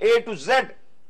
A to Z।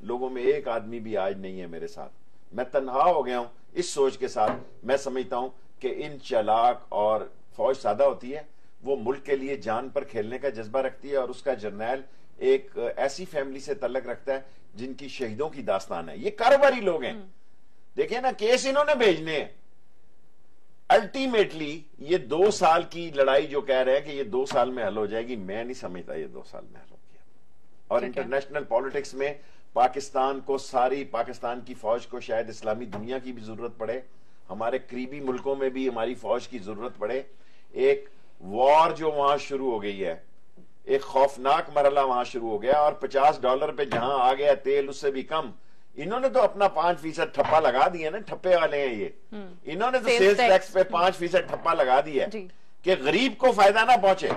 لوگوں میں ایک آدمی بھی آج نہیں ہے میرے ساتھ. میں تنہا ہو گیا ہوں اس سوچ کے ساتھ. میں سمجھتا ہوں کہ ان چالاک اور فوج سادہ ہوتی ہے, وہ ملک کے لیے جان پر کھیلنے کا جذبہ رکھتی ہے, اور اس کا جرنیل ایک ایسی فیملی سے تعلق رکھتا ہے جن کی شہیدوں کی داستان ہے. یہ کاروباری لوگ ہیں, دیکھیں نا کیس انہوں نے بھیجنے ہیں. الٹیمیٹلی یہ 2 سال کی لڑائی جو کہہ رہے ہیں کہ یہ 2 سال میں حل ہو جائے گی, میں نہیں سمجھتا یہ 2 سال میں حل ہو گیا. اور انٹرنیشنل پالیٹکس میں پاکستان کو, ساری پاکستان کی فوج کو شاید اسلامی دنیا کی بھی ضرورت پڑے, ہمارے قریبی ملکوں میں بھی ہماری فوج کی ضرورت پڑے. ایک وار جو وہاں شروع ہو گئی ہے, ایک خوفناک مرحلہ وہاں شروع ہو گیا, اور $50 پہ جہاں آ گیا تیل اس سے بھی کم. انہوں نے تو اپنا 5% ٹھپا لگا دیا نا, ٹھپے والے ہیں یہ. انہوں نے تو سیلز ٹیکس پہ 5% ٹھپا لگا دیا ہے کہ غریب کو فائدہ نہ پہنچے,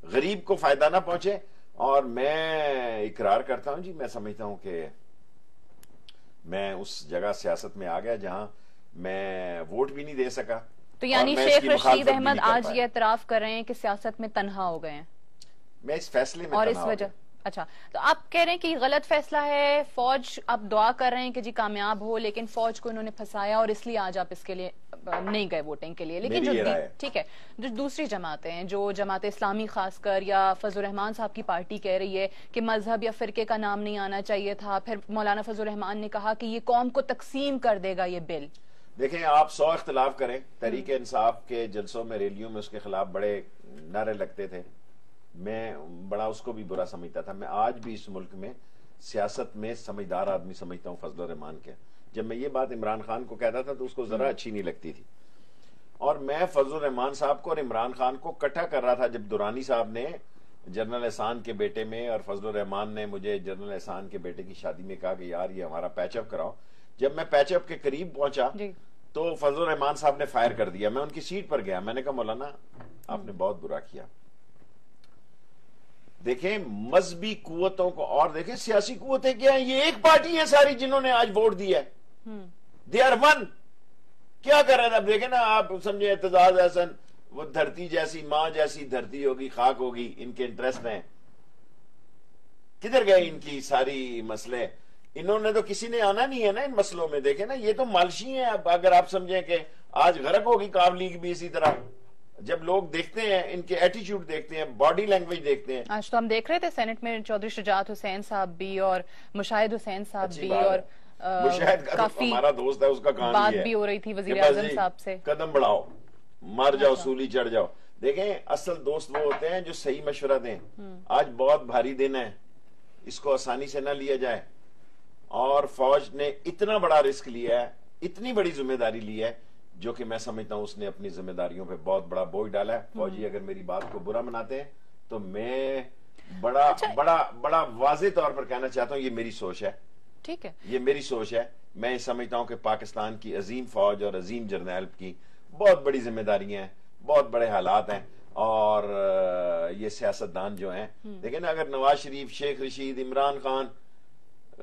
غریب کو فائدہ نہ پہنچے. اور میں اقرار کرتا ہوں جی, میں سمجھتا ہوں کہ میں اس جگہ سیاست میں آ گیا جہاں میں ووٹ بھی نہیں دے سکا. تو یعنی شیخ رشید احمد آج یہ اعتراف کر رہے ہیں کہ سیاست میں تنہا ہو گئے ہیں, میں اس فیصلے میں اور اس وجہ اچھا تو آپ کہہ رہے ہیں کہ یہ غلط فیصلہ ہے. فوج آپ دعا کر رہے ہیں کہ جی کامیاب ہو, لیکن فوج کو انہوں نے پھنسایا اور اس لیے آج آپ اس کے لیے نہیں گئے ووٹنگ کے لیے. لیکن جو ٹھیک ہے, جو دوسری جماعتیں ہیں, جو جماعت اسلامی خاص کر, یا فضل الرحمان صاحب کی پارٹی کہہ رہی ہے کہ مذہب یا فرقے کا نام نہیں آنا چاہیے تھا. پھر مولانا فضل الرحمان نے کہا کہ یہ قوم کو تقسیم کر دے گا یہ بل. دیکھیں آپ 100 اختلاف کریں, تحریک انصاف کے جلسوں میں, ریلیوں میں اس کے خلاف بڑے نعرے لگتے تھے, میں بڑا اس کو بھی برا سمجھتا تھا. میں آج بھی اس ملک میں سیاست میں سمجھدار آدمی سمجھتا ہوں فضل الرحمان کے. جب میں یہ بات عمران خان کو کہتا تھا تو اس کو ذرا اچھی نہیں لگتی تھی, اور میں فضل الرحمان صاحب کو اور عمران خان کو اکٹھا کر رہا تھا. جب دورانی صاحب نے جنرل احسان کے بیٹے میں, اور فضل الرحمان نے مجھے جنرل احسان کے بیٹے کی شادی میں کہا کہ یار یہ ہمارا پیچ اپ کراؤ, جب میں پیچ اپ کے قریب پہنچا تو فضل الرحمان صاحب نے فائر کر دیا. میں ان کی سیٹ پر گیا, میں نے کہا مولانا آپ نے بہت برا کیا. دیکھیں مذہبی قوتوں کو, اور دیکھیں سیاسی قوتیں کیا ہیں, یہ ایک پارٹی ہے ساری جنہوں نے آج ووٹ دیا ہے. They are one. کیا کر رہے تھے اب دیکھیں نا آپ, سمجھے اعتزاز احسن وہ دھرتی جیسی ماں جیسی دھرتی ہوگی, خاک ہوگی, ان کے انٹرسٹ ہیں. کدھر گئے ان کی ساری مسئلے؟ انہوں نے تو کسی نے آنا نہیں ہے نا ان مسئلوں میں. دیکھیں نا یہ تو مالشی ہیں. اب اگر آپ سمجھیں کہ آج غرق ہوگی قومی لیگ بھی اسی طرح, جب لوگ دیکھتے ہیں ان کے ایٹیچیوڈ دیکھتے ہیں, باڈی لینگویج دیکھتے ہیں. آج تو ہم دیکھ رہے تھے سینٹ میں چودھری شجاعت حسین صاحب بھی اور مشاہد حسین صاحب بھی, اور کافی ہمارا دوست ہے, اس کا کام بات بھی ہو رہی تھی وزیر اعظم صاحب سے, قدم بڑھاؤ, مر جاؤ, سولی چڑھ جاؤ. دیکھیں اصل دوست وہ ہوتے ہیں جو صحیح مشورہ دیں. آج بہت بھاری دن ہے, اس کو آسانی سے نہ لیا جائے. اور فوج نے اتنا بڑا رسک لیا ہے, اتنی بڑی ذمہ داری لی ہے, جو کہ میں سمجھتا ہوں اس نے اپنی ذمہ داریوں پہ بہت بڑا بوجھ ڈالا ہے. فوجی اگر میری بات کو برا مناتے ہیں تو میں بڑا بڑا بڑا واضح طور پر کہنا چاہتا ہوں یہ میری سوچ ہے. ٹھیک ہے, یہ میری سوچ ہے. میں سمجھتا ہوں کہ پاکستان کی عظیم فوج اور عظیم جرنیل کی بہت بڑی ذمہ داریاں ہیں, بہت بڑے حالات ہیں. اور یہ سیاستدان جو ہیں, لیکن اگر نواز شریف, شیخ رشید, عمران خان,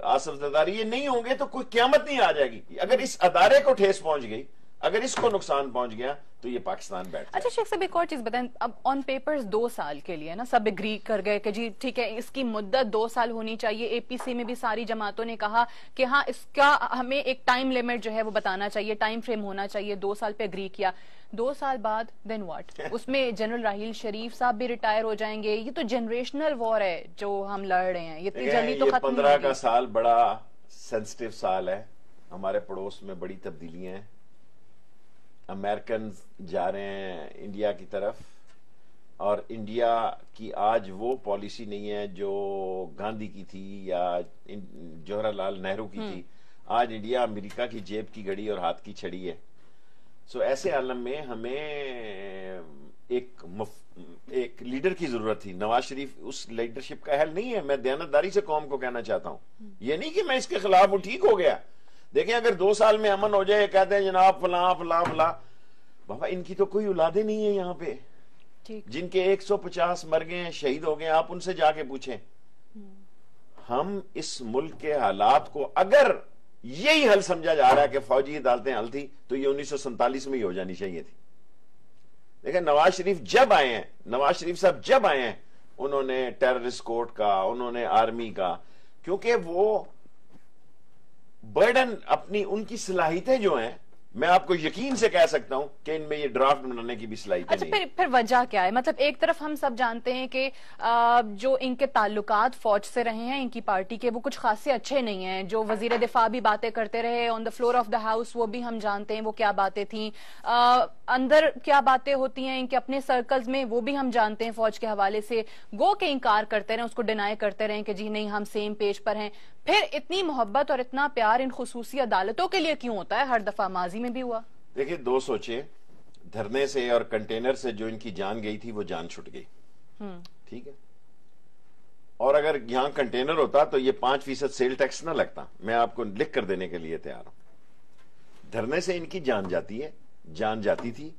آصف زرداری یہ نہیں ہوں گے تو کوئی قیامت نہیں آ جائے گی. اگر اس ادارے کو ٹھیس پہنچ گئی, اگر اس کو نقصان پہنچ گیا تو یہ پاکستان بیٹھ جائے. اچھا شیخ صاحب ایک اور چیز بتائیں, اب آن پیپرز 2 سال کے لیے نا سب اگری کر گئے کہ جی ٹھیک ہے اس کی مدت 2 سال ہونی چاہیے. اے پی سی میں بھی ساری جماعتوں نے کہا کہ ہاں اس کا ہمیں ایک ٹائم لیمٹ جو ہے وہ بتانا چاہیے, ٹائم فریم ہونا چاہیے. 2 سال پہ اگری کیا. 2 سال بعد دین واٹ؟ اس میں جنرل راحیل شریف صاحب بھی ریٹائر ہو جائیں گے. یہ تو جنریشنل وار ہے جو ہم لڑ رہے ہیں, یہ اتنی جلدی تو ختم نہیں ہوگی. 15 کا سال بڑا سینسٹیو سال ہے. ہمارے پڑوس میں بڑی تبدیلیاں ہیں. امریکن جا رہے ہیں انڈیا کی طرف, اور انڈیا کی آج وہ پالیسی نہیں ہے جو گاندھی کی تھی یا جواہر لال نہرو کی تھی. آج انڈیا امریکہ کی جیب کی گھڑی اور ہاتھ کی چھڑی ہے. سو ایسے عالم میں ہمیں ایک لیڈر کی ضرورت تھی. نواز شریف اس لیڈرشپ کا اہل نہیں ہے. میں دیانتداری سے قوم کو کہنا چاہتا ہوں, یہ نہیں کہ میں اس کے خلاف ہوں, ٹھیک ہو گیا. دیکھیں اگر 2 سال میں امن ہو جائے, کہتے ہیں جناب فلاں فلاں فلاں, بابا ان کی تو کوئی اولادیں نہیں ہیں یہاں پہ, جن کے 150 مر گئے ہیں, شہید ہو گئے. آپ ان سے جا کے پوچھیں. ہم اس ملک کے حالات کو اگر یہی حل سمجھا جا رہا ہے کہ فوجی عدالتیں حل تھی, تو یہ 1947 میں ہی ہو جانی چاہیے تھی. دیکھیں نواز شریف جب آئے ہیں, نواز شریف صاحب جب آئے ہیں, انہوں نے ٹیررسٹ کورٹ کا, انہوں نے آرمی کا, کیونکہ وہ برڈن اپنی ان کی صلاحیتیں جو ہیں میں آپ کو یقین سے کہہ سکتا ہوں کہ ان میں یہ ڈرافٹ بنانے کی بھی صلاحیتیں نہیں۔ اچھا پھر وجہ کیا ہے؟ مطلب ایک طرف ہم سب جانتے ہیں کہ جو ان کے تعلقات فوج سے رہے ہیں ان کی پارٹی کے، وہ کچھ خاصے اچھے نہیں ہیں۔ جو وزیر دفاع بھی باتیں کرتے رہے on the floor of the house, وہ بھی ہم جانتے ہیں وہ کیا باتیں تھیں، اندر کیا باتیں ہوتی ہیں ان کے اپنے سرکلز میں وہ بھی ہم جانتے ہیں فوج کے حوالے سے۔ گو کہ انکار کرتے رہے، اس کو ڈینائی کرتے رہے کہ جی نہیں ہم سیم پیج پر ہیں۔ پھر اتنی محبت اور اتنا پیار ان خصوصی عدالتوں کے لیے کیوں ہوتا ہے؟ ہر دفعہ ماضی میں بھی ہوا۔ دیکھیں، دو سوچے، دھرنے سے اور کنٹینر سے جو ان کی جان گئی تھی وہ جان چھٹ گئی، ٹھیک ہے؟ اور اگر یہاں کنٹینر ہوتا تو یہ 5% سیل ٹیکس نہ لگتا، میں آپ کو لکھ کر دینے کے لیے تیار ہوں۔ دھرنے سے ان کی جان جاتی ہے، جان جاتی تھی۔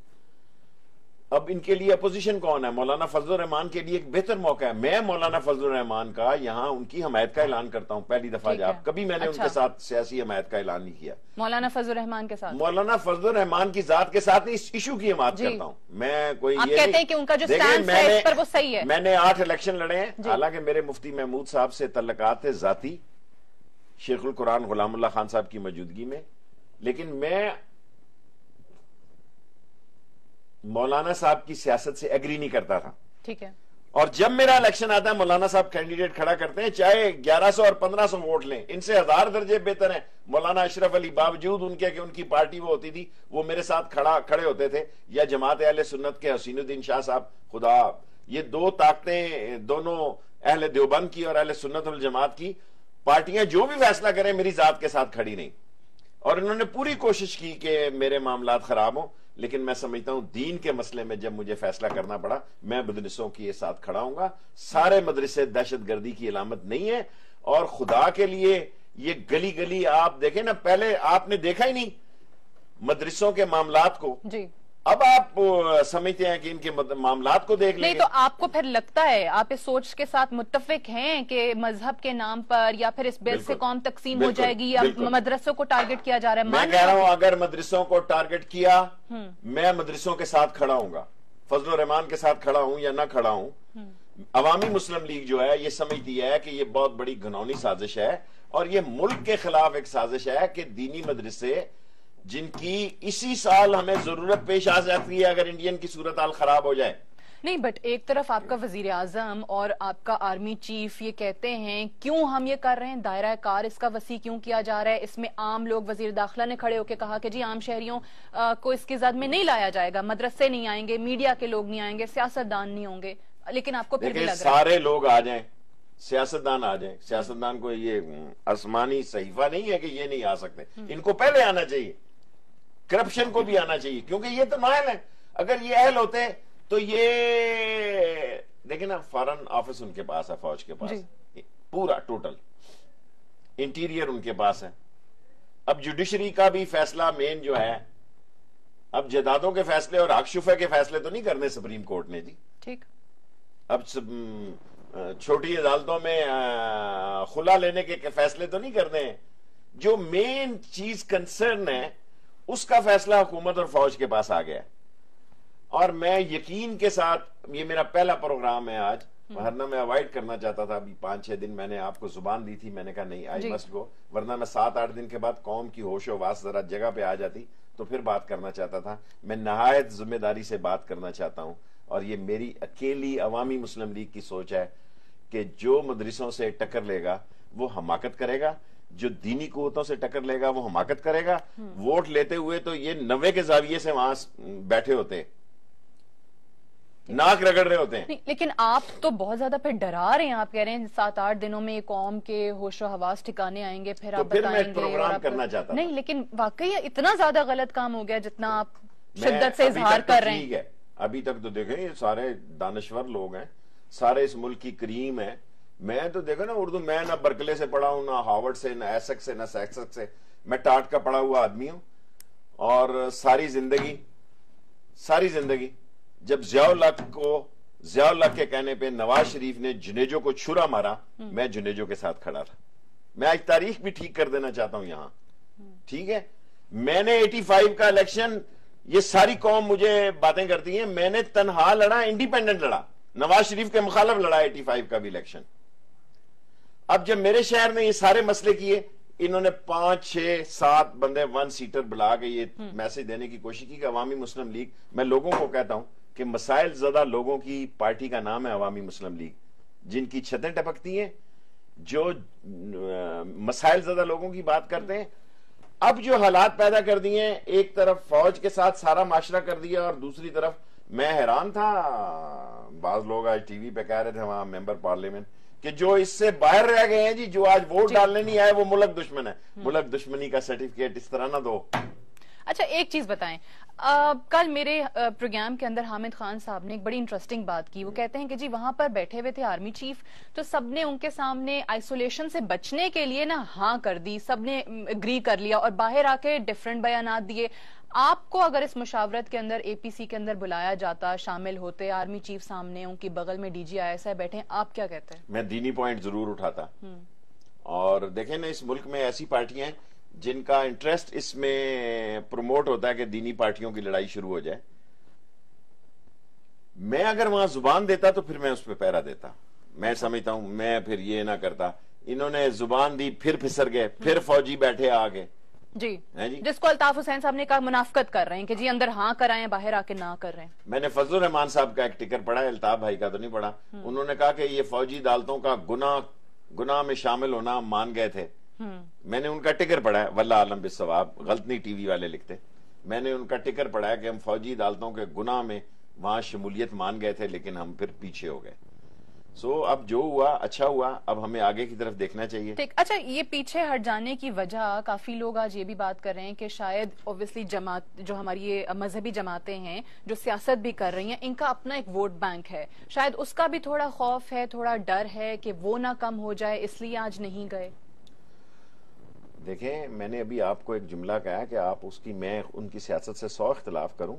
اب ان کے لیے اپوزیشن کون ہے؟ مولانا فضل الرحمان کے لیے ایک بہتر موقع ہے۔ میں مولانا فضل الرحمان کا یہاں ان کی حمایت کا اعلان کرتا ہوں، پہلی دفعہ کبھی میں نے ان کے ساتھ سیاسی حمایت کا اعلان نہیں کیا۔ مولانا فضل الرحمان کے ساتھ، مولانا فضل الرحمان کی ذات کے ساتھ اس ایشو کی حمایت کرتا ہوں میں۔ کوئی آپ کہتے ہیں کہ ان کا جو سٹینڈ ہے اس پر وہ صحیح ہے۔ میں نے 8 الیکشن لڑے ہیں، حالانکہ میرے مفتی محمود صاحب سے تعلقات تھے ذاتی، شیخ القرآن غلام اللہ خان صاحب کی موجودگی میں، لیکن میں مولانا صاحب کی سیاست سے ایگری نہیں کرتا تھا، ٹھیک ہے؟ اور جب میرا الیکشن آتا ہے مولانا صاحب کینڈیڈیٹ کھڑا کرتے ہیں، چاہے 1100 اور 1500 ووٹ لیں، ان سے 1000 درجے بہتر ہیں مولانا اشرف علی، باوجود ان کے کہ ان کی پارٹی وہ ہوتی تھی، وہ میرے ساتھ کھڑے ہوتے تھے، یا جماعت اہل سنت کے حسین الدین شاہ صاحب، خدا، یہ دو طاقتیں، دونوں اہل دیوبند کی اور اہل سنت والجماعت کی پارٹیاں جو بھی فیصلہ کریں میری ذات کے ساتھ کھڑی نہیں، اور انہوں نے پوری کوشش کی کہ میرے معاملات خراب ہوں۔ لیکن میں سمجھتا ہوں دین کے مسئلے میں جب مجھے فیصلہ کرنا پڑا، میں مدرسوں کے ساتھ کھڑا ہوں گا۔ سارے مدرسے دہشت گردی کی علامت نہیں ہے، اور خدا کے لیے یہ گلی گلی آپ دیکھیں نا، پہلے آپ نے دیکھا ہی نہیں مدرسوں کے معاملات کو، جی اب آپ سمجھتے ہیں کہ ان کے معاملات کو دیکھ لیں نہیں، تو آپ کو پھر لگتا ہے آپ اس سوچ کے ساتھ متفق ہیں کہ مذہب کے نام پر یا پھر اس بل سے قوم تقسیم ہو جائے گی، یا مدرسوں کو ٹارگٹ کیا جا رہا ہے؟ میں کہہ رہا ہوں اگر مدرسوں کو ٹارگٹ کیا، میں مدرسوں کے ساتھ کھڑا ہوں گا، فضل الرحمان کے ساتھ کھڑا ہوں یا نہ کھڑا ہوں۔ عوامی مسلم لیگ جو ہے یہ سمجھتی ہے کہ یہ بہت بڑی گھنونی سازش ہے، اور یہ ملک کے خلاف ایک سازش ہے کہ دینی مدرسے جن کی اسی سال ہمیں ضرورت پیش آ جاتی ہے اگر انڈین کی صورتحال خراب ہو جائے۔ نہیں، بٹ ایک طرف آپ کا وزیر اعظم اور آپ کا آرمی چیف یہ کہتے ہیں کیوں ہم یہ کر رہے ہیں، دائرہ کار اس کا وسیع کیوں کیا جا رہا ہے، اس میں عام لوگ، وزیر داخلہ نے کھڑے ہو کے کہا کہ جی عام شہریوں کو اس کی زد میں نہیں لایا جائے گا، مدرسے نہیں آئیں گے، میڈیا کے لوگ نہیں آئیں گے، سیاستدان نہیں ہوں گے، لیکن آپ کو پھر بھی لگ رہا ہے سارے لوگ آ جائیں، سیاستدان آ جائیں۔ سیاستدان کو یہ آسمانی صحیفہ نہیں ہے کہ یہ نہیں آ سکتے، ان کو پہلے آنا چاہیے، کرپشن کو بھی آنا چاہیے، کیونکہ یہ تو نااہل ہیں۔ اگر یہ اہل ہوتے تو یہ دیکھیں نا، فارن آفس ان کے پاس ہے، فوج کے پاس پورا ٹوٹل انٹیریئر ان کے پاس ہے۔ اب جوڈیشری کا بھی فیصلہ مین جو ہے، اب جائیدادوں کے فیصلے اور حق شفع کے فیصلے تو نہیں کرنے سپریم کورٹ نے، جی ٹھیک۔ اب چھوٹی عدالتوں میں خلا لینے کے فیصلے تو نہیں کرنے ہیں، جو مین چیز کنسرن ہے اس کا فیصلہ حکومت اور فوج کے پاس آ گیا۔ اور میں یقین کے ساتھ، یہ میرا پہلا پروگرام ہے آج، ورنہ میں اوائڈ کرنا چاہتا تھا، ابھی 5-6 دن میں نے آپ کو زبان دی تھی، میں نے کہا نہیں آئی مسٹ گو، ورنہ میں 7-8 دن کے بعد قوم کی ہوش و حواس ذرا جگہ پہ آ جاتی تو پھر بات کرنا چاہتا تھا۔ میں نہایت ذمہ داری سے بات کرنا چاہتا ہوں، اور یہ میری اکیلی عوامی مسلم لیگ کی سوچ ہے کہ جو مدرسوں سے ٹکر لے گا وہ حماقت کرے گا، جو دینی قوتوں سے ٹکر لے گا وہ حماقت کرے گا۔ ووٹ لیتے ہوئے تو یہ 90 کے زاویے سے وہاں بیٹھے ہوتے، ناک رگڑ رہے ہوتے ہیں۔ لیکن آپ تو بہت زیادہ پھر ڈرا رہے ہیں، آپ کہہ رہے ہیں 7-8 دنوں میں قوم کے ہوش و حواس ٹھکانے آئیں گے، پھر آپ بتائیں گے۔ پروگرام کرنا چاہتا نہیں، لیکن واقعی اتنا زیادہ غلط کام ہو گیا جتنا آپ شدت سے اظہار کر رہے ہیں۔ ابھی تک تو دیکھیں یہ سارے دانشور لوگ ہیں، سارے اس ملک کی کریم ہیں۔ میں تو دیکھو نا اردو، میں نہ برکلے سے پڑھا ہوں، نہ ہارورڈ سے، نہ ایسکس سے، نہ سیکسک سے، میں ٹاٹ کا پڑھا ہوا آدمی ہوں، اور ساری زندگی جب ضیاء الحق کے کہنے پہ نواز شریف نے جنیجو کو چھرا مارا، میں جنیجو کے ساتھ کھڑا تھا۔ میں آج تاریخ بھی ٹھیک کر دینا چاہتا ہوں یہاں، ٹھیک ہے؟ میں نے 85 کا الیکشن، یہ ساری قوم مجھے باتیں کرتی ہیں، میں نے تنہا لڑا، انڈیپینڈنٹ لڑا، نواز شریف کے مخالف لڑا 85 کا بھی الیکشن۔ اب جب میرے شہر نے یہ سارے مسئلے کیے، انہوں نے 5 6 7 بندے 1 سیٹر بلا کے یہ میسج دینے کی کوشش کی کہ عوامی مسلم لیگ، میں لوگوں کو کہتا ہوں کہ مسائل زدہ لوگوں کی پارٹی کا نام ہے عوامی مسلم لیگ، جن کی چھتیں ٹپکتی ہیں، جو مسائل زدہ لوگوں کی بات کرتے ہیں۔ اب جو حالات پیدا کر دیے ہیں، ایک طرف فوج کے ساتھ سارا معاشرہ کر دیا، اور دوسری طرف میں حیران تھا، بعض لوگ آج ٹی وی پہ کہہ رہے تھے وہاں ممبر پارلیمنٹ کہ جو اس سے باہر رہ گئے ہیں جی، جو آج ووٹ ڈالنے نہیں آئے وہ ملک دشمن ہے۔ ملک دشمنی کا سرٹیفکیٹ اس طرح نہ دو۔ اچھا ایک چیز بتائیں، کل میرے پروگرام کے اندر حامد خان صاحب نے ایک بڑی انٹرسٹنگ بات کی، وہ کہتے ہیں کہ جی وہاں پر بیٹھے ہوئے تھے آرمی چیف، تو سب نے ان کے سامنے آئسولیشن سے بچنے کے لیے نا ہاں کر دی، سب نے اگری کر لیا اور باہر آ کے ڈیفرنٹ بیانات دیے۔ آپ کو اگر اس مشاورت کے اندر اے پی سی کے اندر بلایا جاتا، شامل ہوتے، آرمی چیف سامنے، ان کی بغل میں D G I S I بیٹھے، آپ کیا کہتے ہیں؟ میں دینی پوائنٹ ضرور اٹھاتا، اور دیکھیں نا اس ملک میں ایسی پارٹیاں ہیں جن کا انٹرسٹ اس میں پروموٹ ہوتا ہے کہ دینی پارٹیوں کی لڑائی شروع ہو جائے۔ میں اگر وہاں زبان دیتا تو پھر میں اس پہ پیرا دیتا، میں سمجھتا ہوں میں پھر یہ نہ کرتا۔ انہوں نے زبان دی، پھر پھسر گئے، پھر فوجی بیٹھے آگے جی، جس کو الطاف حسین صاحب نے کہا منافقت کر رہے ہیں کہ جی اندر ہاں کرائیں، باہر آ کے نہ کر رہے ہیں۔ میں نے فضل الرحمان صاحب کا ایک ٹکر پڑھا ہے، الطاف بھائی کا تو نہیں پڑھا، انہوں نے کہا کہ یہ فوجی عدالتوں کا گناہ میں شامل ہونا مان گئے تھے۔ میں نے ان کا ٹکر پڑھا ہے، واللہ عالم بالصواب، غلط نہیں ٹی وی والے لکھتے، میں نے ان کا ٹکر پڑھا ہے کہ ہم فوجی عدالتوں کے گناہ میں وہاں شمولیت مان گئے تھے، لیکن ہم پھر پیچھے ہو گئے۔ سو اب جو ہوا اچھا ہوا، اب ہمیں آگے کی طرف دیکھنا چاہیے۔ ٹھیک، اچھا یہ پیچھے ہٹ جانے کی وجہ، کافی لوگ آج یہ بھی بات کر رہے ہیں کہ شاید اوبویسلی جماعت جو ہماری یہ مذہبی جماعتیں ہیں جو سیاست بھی کر رہی ہیں، ان کا اپنا ایک ووٹ بینک ہے، شاید اس کا بھی تھوڑا خوف ہے، تھوڑا ڈر ہے کہ وہ نہ کم ہو جائے، اس لیے آج نہیں گئے۔ دیکھیں میں نے ابھی آپ کو ایک جملہ کہا کہ آپ اس کی، میں ان کی سیاست سے 100 اختلاف کروں،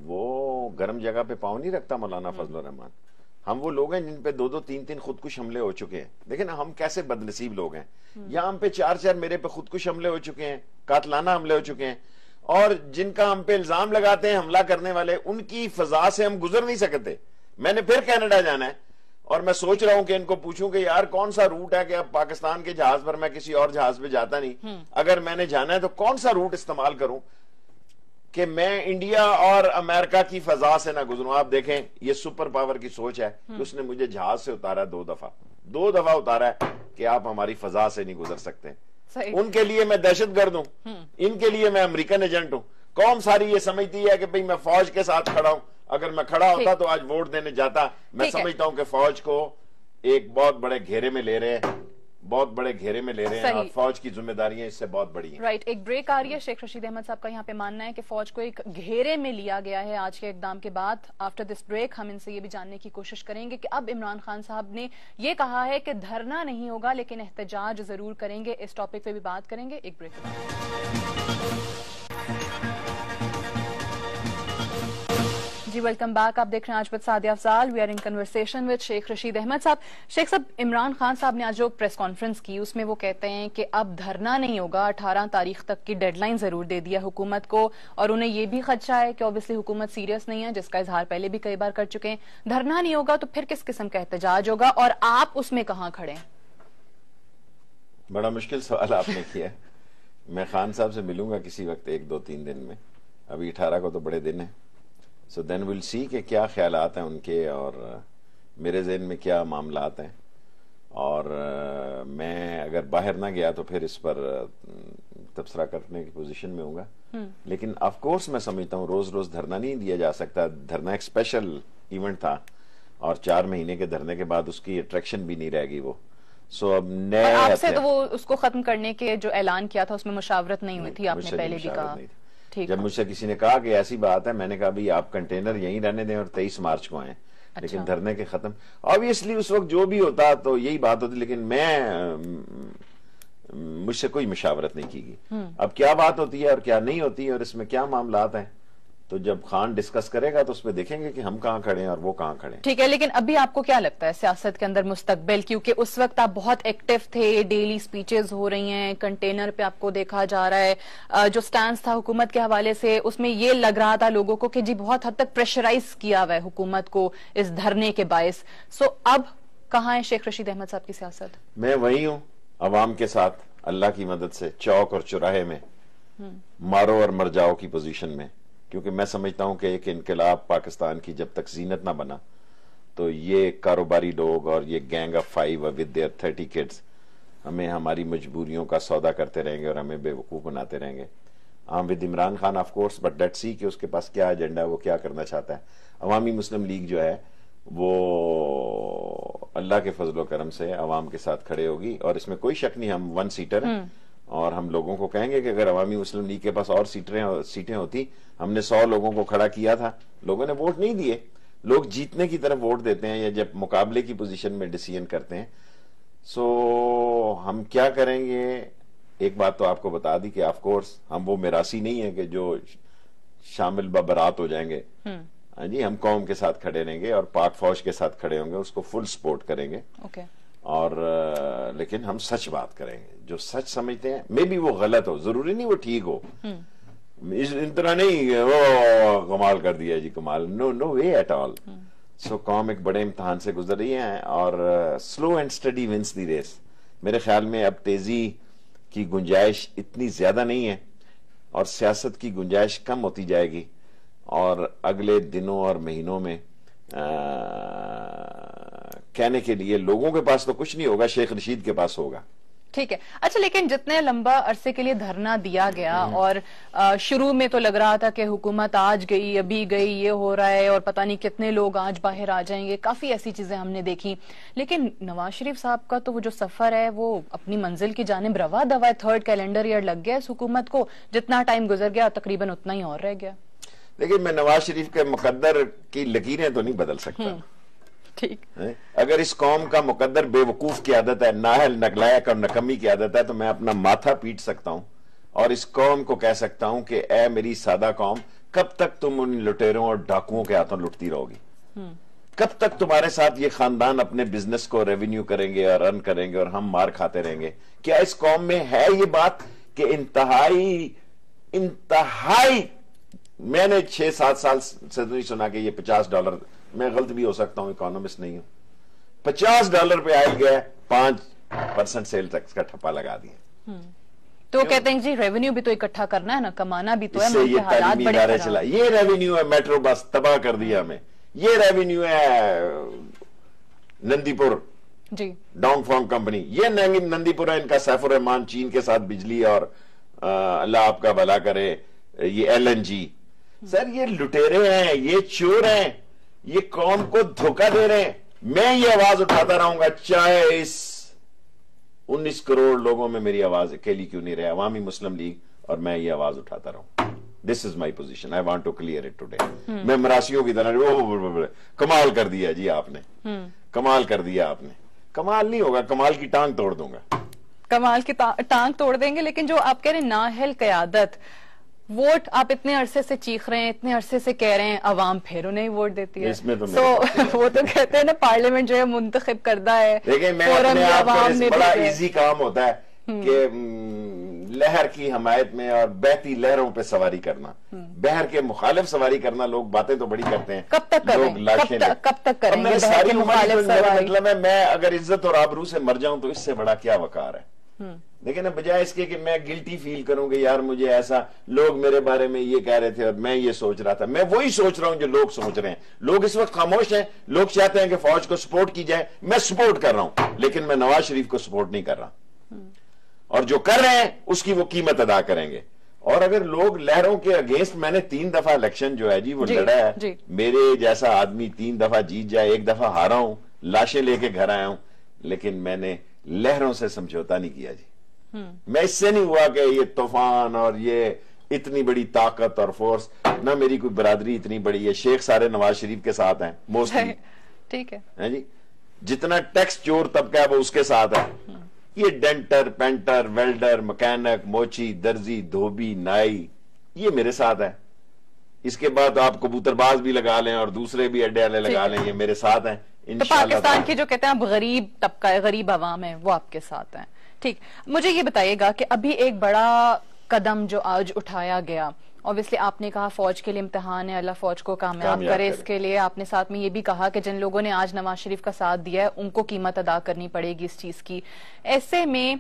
وہ گرم جگہ پہ پاؤں نہیں رکھتا مولانا فضل الرحمان۔ ہم وہ لوگ ہیں جن پہ 2 3 خودکش حملے ہو چکے ہیں۔ دیکھیں نا ہم کیسے بدنصیب لوگ ہیں، یا ہم پہ 4 میرے پہ خودکش حملے ہو چکے ہیں، قاتلانہ حملے ہو چکے ہیں، اور جن کا ہم پہ الزام لگاتے ہیں حملہ کرنے والے، ان کی فضا سے ہم گزر نہیں سکتے۔ میں نے پھر کینیڈا جانا ہے، اور میں سوچ رہا ہوں کہ ان کو پوچھوں کہ یار کون سا روٹ ہے کہ اب پاکستان کے جہاز پر، میں کسی اور جہاز پہ جاتا نہیں، اگر میں نے جانا ہے تو کون سا روٹ استعمال کروں کہ میں انڈیا اور امریکہ کی فضا سے نہ گزروں۔ آپ دیکھیں یہ سپر پاور کی سوچ ہے کہ اس نے مجھے جہاز سے اتارا 2 دفعہ اتارا ہے کہ آپ ہماری فضا سے نہیں گزر سکتے۔ ان کے لیے میں دہشت گرد ہوں، ان کے لیے میں امریکن ایجنٹ ہوں۔ قوم ساری یہ سمجھتی ہے کہ بھئی میں فوج کے ساتھ کھڑا ہوں، اگر میں کھڑا ہوتا تو آج ووٹ دینے جاتا۔ میں سمجھتا ہوں کہ فوج کو ایک بہت بڑے گھیرے میں لے رہے ہیں، اور فوج کی ذمہ داریاں اس سے بہت بڑی ہیں۔ رائٹ، ایک بریک آ رہی ہے۔ شیخ رشید احمد صاحب کا یہاں پہ ماننا ہے کہ فوج کو ایک گھیرے میں لیا گیا ہے آج کے اقدام کے بعد۔ آفٹر دس بریک ہم ان سے یہ بھی جاننے کی کوشش کریں گے کہ اب عمران خان صاحب نے یہ کہا ہے کہ دھرنا نہیں ہوگا لیکن احتجاج ضرور کریں گے، اس ٹاپک پہ بھی بات کریں گے۔ ایک بریک۔ جی ویلکم بیک، آپ دیکھ رہے ہیں آج بات Sadia Afzal, we are in conversation with Sheikh Rashid Ahmad صاحب۔ شیخ صاحب، عمران خان صاحب نے آج جو پریس کانفرنس کی اس میں وہ کہتے ہیں کہ اب دھرنا نہیں ہوگا، 18 تاریخ تک کی ڈیڈ لائن ضرور دے دیا حکومت کو، اور انہیں یہ بھی خدشہ ہے کہ اوبیسلی حکومت سیریس نہیں ہے، جس کا اظہار پہلے بھی کئی بار کر چکے ہیں۔ دھرنا نہیں ہوگا تو پھر کس قسم کا احتجاج ہوگا، اور آپ اس میں کہاں کھڑے ہیں؟ بڑا مشکل سوال آپ نے کیا ہے۔ میں خان صاحب سے ملوں گا کسی وقت 1 2 3 دن میں، ابھی 18 کو تو بڑے دن ہیں، سو دین ول سی کہ کیا خیالات ہیں ان کے اور میرے ذہن میں کیا معاملات ہیں، اور میں اگر باہر نہ گیا تو پھر اس پر تبصرہ کرنے کی پوزیشن میں ہوں گا۔ لیکن آف کورس میں سمجھتا ہوں روز روز دھرنا نہیں دیا جا سکتا۔ دھرنا ایک اسپیشل ایونٹ تھا، اور 4 مہینے کے دھرنے کے بعد اس کی اٹریکشن بھی نہیں رہ گئی وہ۔ سو اب نئے آپ سے تو وہ اس کو ختم کرنے کے جو اعلان کیا تھا اس میں مشاورت نہیں ہوئی تھی، آپ نے پہلے بھی کہا۔ جب مجھ سے کسی نے کہا کہ ایسی بات ہے، میں نے کہا بھی آپ کنٹینر یہیں رہنے دیں اور 23 مارچ کو آئیں، لیکن دھرنے کے ختم obviously اس وقت جو بھی ہوتا تو یہی بات ہوتی، لیکن مجھ سے کوئی مشاورت نہیں کی گئی۔ اب کیا بات ہوتی ہے اور کیا نہیں ہوتی ہے اور اس میں کیا معاملات ہیں، تو جب خان ڈسکس کرے گا تو اس پہ دیکھیں گے کہ ہم کہاں کھڑے ہیں اور وہ کہاں کھڑے ہیں۔ ٹھیک ہے، لیکن ابھی آپ کو کیا لگتا ہے سیاست کے اندر مستقبل، کیونکہ اس وقت آپ بہت ایکٹیو تھے، ڈیلی سپیچز ہو رہی ہیں، کنٹینر پہ آپ کو دیکھا جا رہا ہے، جو سٹانس تھا حکومت کے حوالے سے اس میں یہ لگ رہا تھا لوگوں کو کہ جی بہت حد تک پریشرائز کیا ہوا ہے حکومت کو اس دھرنے کے باعث۔ سو اب کہاں ہے شیخ رشید احمد صاحب کی سیاست؟ میں وہی ہوں، عوام کے ساتھ، اللہ کی مدد سے چوک اور چوراہے میں مارو اور مر جاؤ کی پوزیشن میں، کیونکہ میں سمجھتا ہوں کہ ایک انقلاب پاکستان کی جب تک زینت نہ بنا تو یہ کاروباری لوگ اور یہ gang of 5 with their 30 kids ہمیں ہماری مجبوریوں کا سودا کرتے رہیں گے اور ہمیں بے وقوف بناتے رہیں گے. With Imran Khan of course, but let's see کہ اس کے پاس کیا ایجنڈا ہے، وہ کیا کرنا چاہتا ہے. عوامی مسلم لیگ جو ہے وہ اللہ کے فضل و کرم سے عوام کے ساتھ کھڑے ہوگی، اور اس میں کوئی شک نہیں ہم 1 سیٹر ہیں، اور ہم لوگوں کو کہیں گے کہ اگر عوامی مسلم لیگ کے پاس اور سیٹیں ہوتی، ہم نے 100 لوگوں کو کھڑا کیا تھا، لوگوں نے ووٹ نہیں دیے. لوگ جیتنے کی طرف ووٹ دیتے ہیں یا جب مقابلے کی پوزیشن میں ڈیسیژن کرتے ہیں. سو ہم کیا کریں گے؟ ایک بات تو آپ کو بتا دی کہ آف کورس ہم وہ میراثی نہیں ہیں کہ جو شامل ببرات ہو جائیں گے. ہاں جی، ہم قوم کے ساتھ کھڑے رہیں گے اور پاک فوج کے ساتھ کھڑے ہوں گے، اس کو فل سپورٹ کریں گے. اور لیکن ہم سچ بات کریں گے، جو سچ سمجھتے ہیں مے بی وہ غلط ہو، ضروری نہیں وہ ٹھیک ہو. اس طرح نہیں وہ کمال کر دیا جی، کمال، نو وے ایٹ آل. سو قوم ایک بڑے امتحان سے گزر رہی ہے، اور slow and steady wins the race. میرے خیال میں اب تیزی کی گنجائش اتنی زیادہ نہیں ہے، اور سیاست کی گنجائش کم ہوتی جائے گی، اور اگلے دنوں اور مہینوں میں کہنے کے لیے لوگوں کے پاس تو کچھ نہیں ہوگا، شیخ رشید کے پاس ہوگا. ٹھیک ہے. اچھا، لیکن جتنے لمبا عرصے کے لیے دھرنا دیا گیا، اور شروع میں تو لگ رہا تھا کہ حکومت آج گئی ابھی گئی، یہ ہو رہا ہے، اور پتہ نہیں کتنے لوگ آج باہر آ جائیں گے، کافی ایسی چیزیں ہم نے دیکھی. لیکن نواز شریف صاحب کا تو وہ جو سفر ہے وہ اپنی منزل کی جانب روا دوا ہے. 3rd کیلنڈر ایئر لگ گیا اس حکومت کو، جتنا ٹائم گزر گیا تقریباً اتنا ہی اور رہ گیا. لیکن میں نواز شریف کے مقدر کی لکیریں تو نہیں بدل سکتا. ٹھیک، اگر اس قوم کا مقدر بے وقوف کی عادت ہے، نااہل، نگلائق اور نکمی کی عادت ہے، تو میں اپنا ماتھا پیٹ سکتا ہوں اور اس قوم کو کہہ سکتا ہوں کہ اے میری سادہ قوم، کب تک تم ان لٹیروں اور ڈاکوؤں کے ہاتھوں لٹتی رہو گی؟ کب تک تمہارے ساتھ یہ خاندان اپنے بزنس کو ریونیو کریں گے اور رن کریں گے اور ہم مار کھاتے رہیں گے؟ کیا اس قوم میں ہے یہ بات کہ انتہائی میں نے 6-7 سال سے نہیں سنا کہ یہ $50، میں غلط بھی ہو سکتا ہوں، اکانومسٹ نہیں ہوں، $50 پہ آئل گیا، 5% سیل ٹیکس کا ٹھپا لگا دیا. تو کہتے ہیں جی ریونیو بھی تو اکٹھا کرنا ہے نا، کمانا بھی تو ہے. اس سے یہ تعلیمی ادارے چلا، یہ ریونیو ہے میٹرو بس تباہ کر دیا ہمیں، یہ ریونیو ہے نندی پور جی ڈاؤن فارم کمپنی، یہ نندی پور ہے ان کا سیف الرحمان، چین کے ساتھ بجلی، اور اللہ آپ کا بھلا کرے یہ LNG. سر یہ لٹیرے ہیں، یہ چور ہیں، یہ قوم کو دھوکہ دے رہے ہیں. میں یہ آواز اٹھاتا رہوں گا، چاہے اس 19 کروڑ لوگوں میں میری آواز اکیلی کیوں نہیں رہے، عوامی مسلم لیگ، اور میں یہ آواز اٹھاتا رہوں. This is my position, I want to clear it today. میں مراسیوں کی طرح کمال کر دیا جی آپ نے، کمال کر دیا آپ نے. کمال نہیں ہوگا، کمال کی ٹانگ توڑ دوں گا. کمال کی ٹانگ توڑ دیں گے. لیکن جو آپ کہہ رہے ہیں نااہل قیادت، ووٹ آپ اتنے عرصے سے چیخ رہے ہیں، اتنے عرصے سے کہہ رہے ہیں، عوام پھر انہیں ووٹ دیتی ہے. وہ تو کہتے ہیں نا پارلیمنٹ جو ہے منتخب کردہ ہے. لیکن میں اپنے آپ کو بڑا ایزی کام ہوتا ہے کہ لہر کی حمایت میں اور بہتی لہروں پہ سواری کرنا، بہر کے مخالف سواری کرنا. لوگ باتیں تو بڑی کرتے ہیں، کب تک کریں، کب تک کریں گے ساری مخالف سواری؟ مطلب ہے میں اگر عزت اور آبرو سے مر جاؤں تو اس سے بڑا کیا وقار ہے. لیکن بجائے اس کے کہ میں گلٹی فیل کروں کہ یار مجھے ایسا لوگ میرے بارے میں یہ کہہ رہے تھے اور میں یہ سوچ رہا تھا، میں وہی سوچ رہا ہوں جو لوگ سوچ رہے ہیں. لوگ اس وقت خاموش ہیں، لوگ چاہتے ہیں کہ فوج کو سپورٹ کی جائے. میں سپورٹ کر رہا ہوں، لیکن میں نواز شریف کو سپورٹ نہیں کر رہا، اور جو کر رہے ہیں اس کی وہ قیمت ادا کریں گے. اور اگر لوگ لہروں کے اگینسٹ، میں نے 3 دفعہ الیکشن جو ہے جی وہ لڑا ہے، میرے جیسا آدمی 3 دفعہ جیت جائے، 1 دفعہ ہارا ہوں، لاشیں لے کے گھر آیا ہوں، لیکن میں نے لہروں سے سمجھوتا نہیں کیا جی. میں اس سے نہیں ہوا کہ یہ طوفان اور یہ اتنی بڑی طاقت اور فورس، نہ میری کوئی برادری اتنی بڑی ہے. شیخ سارے نواز شریف کے ساتھ ہیں موسٹلی، ٹھیک ہے جی. جتنا ٹیکس چور طبقہ ہے وہ اس کے ساتھ ہے. یہ ڈینٹر، پینٹر، ویلڈر، مکینک، موچی، درزی، دھوبی، نائی، یہ میرے ساتھ ہے. اس کے بعد آپ کبوتر باز بھی لگا لیں اور دوسرے بھی اڈے والے لگا لیں، یہ میرے ساتھ ہیں. تو پاکستان کی جو کہتے ہیں اب غریب طبقہ ہے، غریب عوام ہے، وہ آپ کے ساتھ ہیں. ٹھیک، مجھے یہ بتائیے گا کہ ابھی ایک بڑا قدم جو آج اٹھایا گیا obviously آپ نے کہا فوج کے لیے امتحان ہے, اللہ فوج کو کامیاب کرے. اس کے لیے آپ نے ساتھ میں یہ بھی کہا کہ جن لوگوں نے آج نواز شریف کا ساتھ دیا ہے ان کو قیمت ادا کرنی پڑے گی اس چیز کی. ایسے میں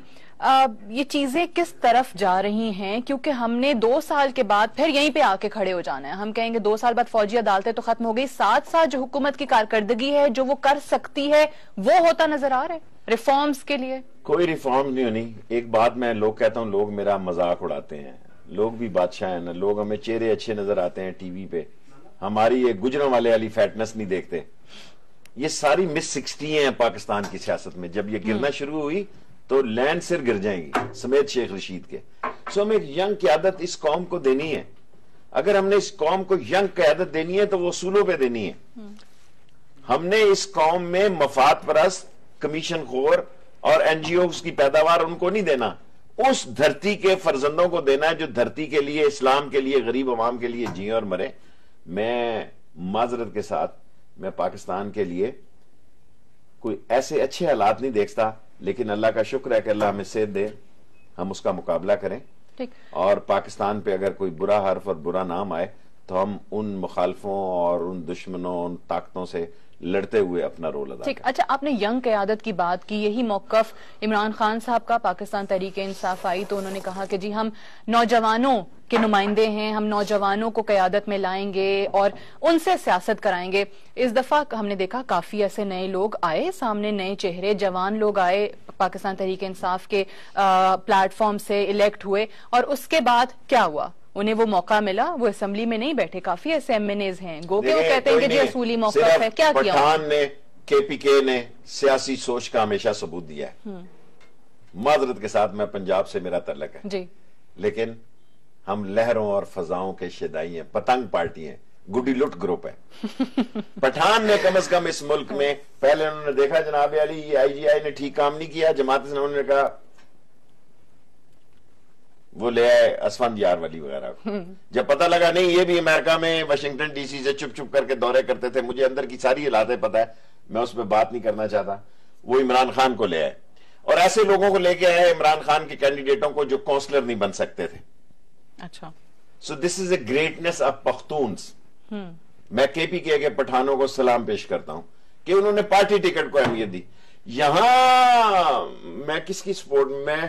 یہ چیزیں کس طرف جا رہی ہیں, کیونکہ ہم نے 2 سال کے بعد پھر یہیں پہ آ کے کھڑے ہو جانا ہے. ہم کہیں گے 2 سال بعد فوجی عدالتیں تو ختم ہو گئی, ساتھ ساتھ جو حکومت کی کارکردگی ہے جو وہ کر سکتی ہے وہ ہوتا نظر آ رہا ہے ریفارمز کے لیے. کوئی ریفارم نہیں ہونی. ایک بات میں لوگ کہتا ہوں, لوگ میرا مذاق اڑاتے ہیں, لوگ بھی بادشاہ ہیں نا, لوگ ہمیں چہرے اچھے نظر آتے ہیں ٹی وی پہ, ہماری یہ گجروں والے والی فیٹنس نہیں دیکھتے. یہ ساری مس 60 ہیں پاکستان کی سیاست میں. جب یہ گرنا شروع ہوئی تو لینڈ سر گر جائیں گی سمیت شیخ رشید کے. سو ہمیں ایک ینگ قیادت اس قوم کو دینی ہے. اگر ہم نے اس قوم کو ینگ قیادت دینی ہے تو وہ اصولوں پہ دینی ہے. ہم نے اس قوم میں مفاد پرست, کمیشن خور اور این جی اوز کی پیداوار ان کو نہیں دینا, اس دھرتی کے فرزندوں کو دینا ہے جو دھرتی کے لیے, اسلام کے لیے, غریب عوام کے لیے جیئیں اور مرے. میں معذرت کے ساتھ میں پاکستان کے لیے کوئی ایسے اچھے حالات نہیں دیکھتا, لیکن اللہ کا شکر ہے کہ اللہ ہمیں صحت دے, ہم اس کا مقابلہ کریں. اور پاکستان پہ اگر کوئی برا حرف اور برا نام آئے تو ہم ان مخالفوں اور ان دشمنوں, ان طاقتوں سے لڑتے ہوئے اپنا رول ادا کریں. اچھا, آپ نے ینگ قیادت کی بات کی, یہی موقف عمران خان صاحب کا پاکستان تحریک انصاف آئی تو انہوں نے کہا کہ جی ہم نوجوانوں کے نمائندے ہیں, ہم نوجوانوں کو قیادت میں لائیں گے اور ان سے سیاست کرائیں گے. اس دفعہ ہم نے دیکھا کافی ایسے نئے لوگ آئے سامنے, نئے چہرے, جوان لوگ آئے پاکستان تحریک انصاف کے پلیٹ فارم سے الیکٹ ہوئے, اور اس کے بعد کیا ہوا؟ انہیں وہ موقع ملا, وہ اسمبلی میں نہیں بیٹھے. کافی ایسے ایم این ایز ہیں گو کہ وہ کہتے ہیں کہ جی اصولی موقف ہے. کیا کیا پٹھان نے, کے پی کے نے سیاسی سوچ کا ہمیشہ ثبوت دیا ہے. معذرت کے ساتھ میں پنجاب سے میرا تعلق ہے جی, لیکن ہم لہروں اور فضاؤں کے شیدائی ہیں, پتنگ پارٹی ہیں, گڈی لٹ گروپ ہے. پٹھان نے کم از کم اس ملک میں پہلے انہوں نے دیکھا جناب علی یہ آئی جی آئی نے ٹھیک کام نہیں کیا, جماعت سے انہوں نے کہا وہ لے آئے اسفند یار ولی وغیرہ کو. جب پتہ لگا نہیں یہ بھی امریکہ میں واشنگٹن ڈی سی سے چپ چپ کر کے دورے کرتے تھے, مجھے اندر کی ساری حالاتیں پتہ ہے, میں اس پہ بات نہیں کرنا چاہتا, وہ عمران خان کو لے آئے. اور ایسے لوگوں کو لے کے آئے عمران خان کے کینڈیڈیٹوں کو جو کونسلر نہیں بن سکتے تھے. اچھا, سو دس از اے گریٹنس آف پختونس. میں کے پی کے پٹھانوں کو سلام پیش کرتا ہوں کہ انہوں نے پارٹی ٹکٹ کو اہمیت دی. یہاں میں کس کی سپورٹ میں,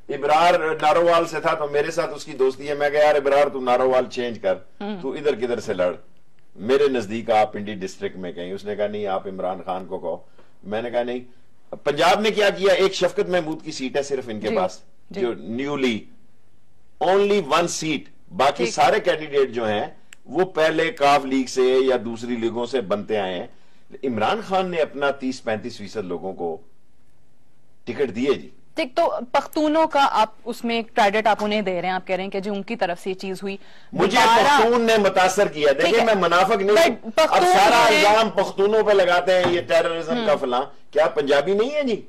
ابرار نارووال سے تھا تو میرے ساتھ اس کی دوستی ہے. میں کہا یار ابرار تو نارووال چینج کر, تو ادھر کدھر سے لڑ, میرے نزدیک آپ پنڈی ڈسٹرکٹ میں کہیں. اس نے کہا نہیں آپ عمران خان کو کہو. میں نے کہا نہیں. پنجاب نے کیا کیا, ایک شفقت محمود کی سیٹ ہے صرف ان کے پاس, جو نیولی اونلی 1 سیٹ, باقی سارے کینڈیڈیٹ جو ہیں وہ پہلے کاف لیگ سے یا دوسری لیگوں سے بنتے آئے ہیں. عمران خان نے اپنا 30-35% لوگوں کو ٹکٹ دیے. جی ٹھیک, تو پختونوں کا آپ اس میں کریڈٹ آپ انہیں دے رہے ہیں, آپ کہہ رہے ہیں کہ جی ان کی طرف سے یہ چیز ہوئی. مجھے پختون نے متاثر کیا. دیکھیں میں منافق نہیں ہوں, اب سارا الزام پختونوں پہ لگاتے ہیں, یہ ٹیررزم کا فلاں. کیا پنجابی نہیں ہے جی,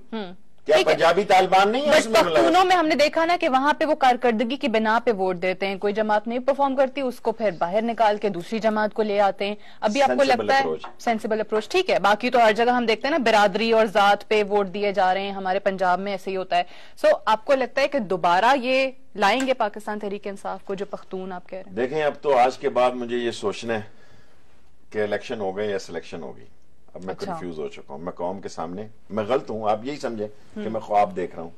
کیا پنجابی طالبان نہیں ہے؟ پختونوں میں ہم نے دیکھا نا کہ وہاں پہ وہ کارکردگی کی بنا پہ ووٹ دیتے ہیں, کوئی جماعت نہیں پرفارم کرتی اس کو پھر باہر نکال کے دوسری جماعت کو لے آتے ہیں. ابھی آپ کو لگتا ہے سینسیبل اپروچ ٹھیک ہے, باقی تو ہر جگہ ہم دیکھتے ہیں نا برادری اور ذات پہ ووٹ دیے جا رہے ہیں, ہمارے پنجاب میں ایسے ہی ہوتا ہے. سو آپ کو لگتا ہے کہ دوبارہ یہ لائیں گے پاکستان تحریک انصاف کو جو پختون آپ کہہ رہے ہیں؟ دیکھیں اب تو آج کے بعد مجھے یہ سوچنا ہے کہ الیکشن ہو گئے یا سلیکشن ہوگی. اب میں کنفیوز ہو چکا ہوں. میں قوم کے سامنے میں غلط ہوں, آپ یہی سمجھیں کہ میں خواب دیکھ رہا ہوں.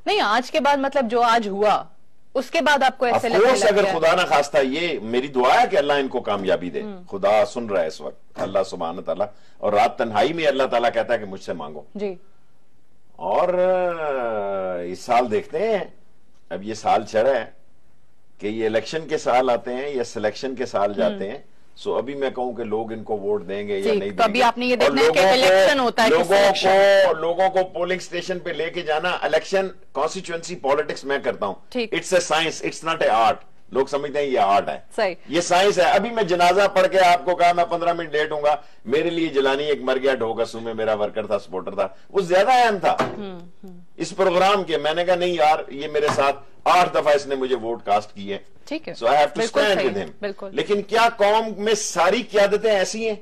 نہیں, آج کے بعد مطلب جو آج ہوا اس کے بعد آپ کو ایسے لگتا ہے اگر خدا نہ خواستہ, یہ میری دعا ہے کہ اللہ ان کو کامیابی دے. خدا سن رہا ہے اس وقت, اللہ سبحانہ تعالیٰ, اور رات تنہائی میں اللہ تعالیٰ کہتا ہے کہ مجھ سے مانگو. جی, اور اس سال دیکھتے ہیں, اب یہ سال چڑھا ہے کہ یہ الیکشن کے سال آتے ہیں یا سلیکشن کے سال جاتے ہیں. سو ابھی میں کہوں کہ لوگ ان کو ووٹ دیں گے یا نہیں دیں گے. ابھی آپ نے یہ دیکھنا ہے کہ الیکشن ہوتا ہے, لوگوں کو پولنگ سٹیشن پہ لے کے جانا. الیکشن کانسٹیچوئنسی پالیٹکس میں کرتا ہوں. It's a science, it's not a art. لوگ سمجھتے ہیں یہ آرٹ ہے, یہ سائنس ہے. ابھی میں جنازہ پڑھ کے آپ کو کہا میں 15 منٹ لیٹ ہوں گا, میرے لیے جلانی ایک مر گیا ڈھوکسو میں, میرا ورکر تھا, سپورٹر تھا, وہ زیادہ اہم تھا اس پروگرام کے. میں نے کہا نہیں یار, یہ میرے ساتھ 8 دفعہ اس نے مجھے ووٹ کاسٹ کی ہے, so I have to stand with him. لیکن کیا قوم میں ساری قیادتیں ایسی ہیں؟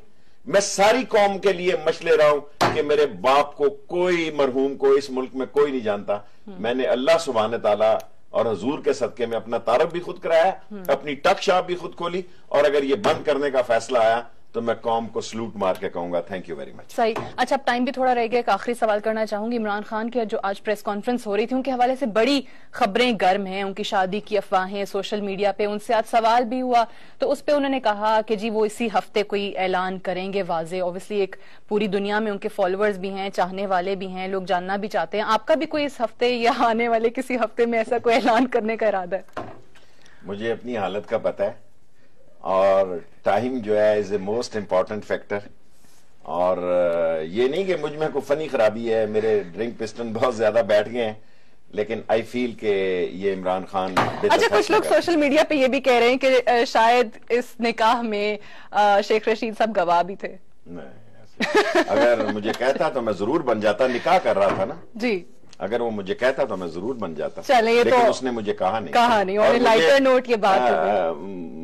میں ساری قوم کے لیے مشلے رہا ہوں کہ میرے باپ کو کوئی مرحوم کو اس ملک میں کوئی نہیں جانتا. میں نے اللہ سبحانہ تعالیٰ اور حضور کے صدقے میں اپنا تعارف بھی خود کرایا, اپنی ٹک شاپ بھی خود کھولی, اور اگر یہ بند کرنے کا فیصلہ آیا تو میں قوم کو سلوٹ مار کے کہوں گا تھینک یو ویری مچ. صحیح. اچھا, اب ٹائم بھی تھوڑا رہ گیا, ایک آخری سوال کرنا چاہوں گی. عمران خان کی جو آج پریس کانفرنس ہو رہی تھی ان کے حوالے سے بڑی خبریں گرم ہیں, ان کی شادی کی افواہیں سوشل میڈیا پہ, ان سے آج سوال بھی ہوا تو اس پہ انہوں نے کہا کہ جی وہ اسی ہفتے کوئی اعلان کریں گے واضح. اوبویسلی ایک پوری دنیا میں ان کے فالوورز بھی ہیں, چاہنے والے بھی ہیں, لوگ جاننا بھی چاہتے ہیں. آپ کا بھی کوئی اس ہفتے یا آنے والے کسی ہفتے میں ایسا کوئی اعلان کرنے کا ارادہ ہے؟ مجھے اپنی حالت کا پتہ ہے, اور ٹائم جو ہے از اے موسٹ امپورٹنٹ فیکٹر, اور یہ نہیں کہ مجھ میں کوئی فنی خرابی ہے, میرے ڈرنک پسٹن بہت زیادہ بیٹھ گئے ہیں, لیکن آئی فیل کہ یہ عمران خان. اچھا, کچھ لوگ سوشل میڈیا پہ یہ بھی کہہ رہے ہیں کہ شاید اس نکاح میں شیخ رشید صاحب گواہ بھی تھے. اگر مجھے کہتا تو میں ضرور بن جاتا, نکاح کر رہا تھا نا جی, اگر وہ مجھے کہتا تو میں ضرور بن جاتا. چلیں, یہ لیکن تو اس نے مجھے کہا نہیں, اور لائٹر نوٹ یہ بات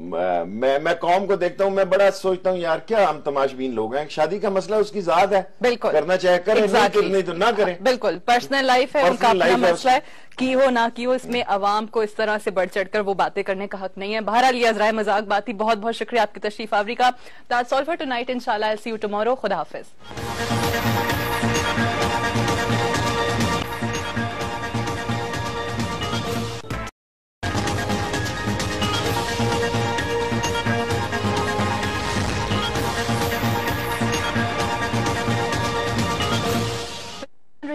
میں قوم کو دیکھتا ہوں, میں بڑا سوچتا ہوں یار کیا ہم تماشبین لوگ ہیں, شادی کا مسئلہ اس کی ذات ہے, بالکل کرنا چاہے کرے, نہیں تو نہ کریں. بالکل پرسنل لائف ہے, ان کا اپنا مسئلہ ہے, کی ہو نہ کی ہو, اس میں عوام کو اس طرح سے بڑھ چڑھ کر وہ باتیں کرنے کا حق نہیں ہے. بہرحال یہ ذرائع مذاق بات تھی. بہت بہت شکریہ آپ کی تشریف آوری کا. That's all for tonight. Inshallah I'll see you tomorrow. خدا حافظ.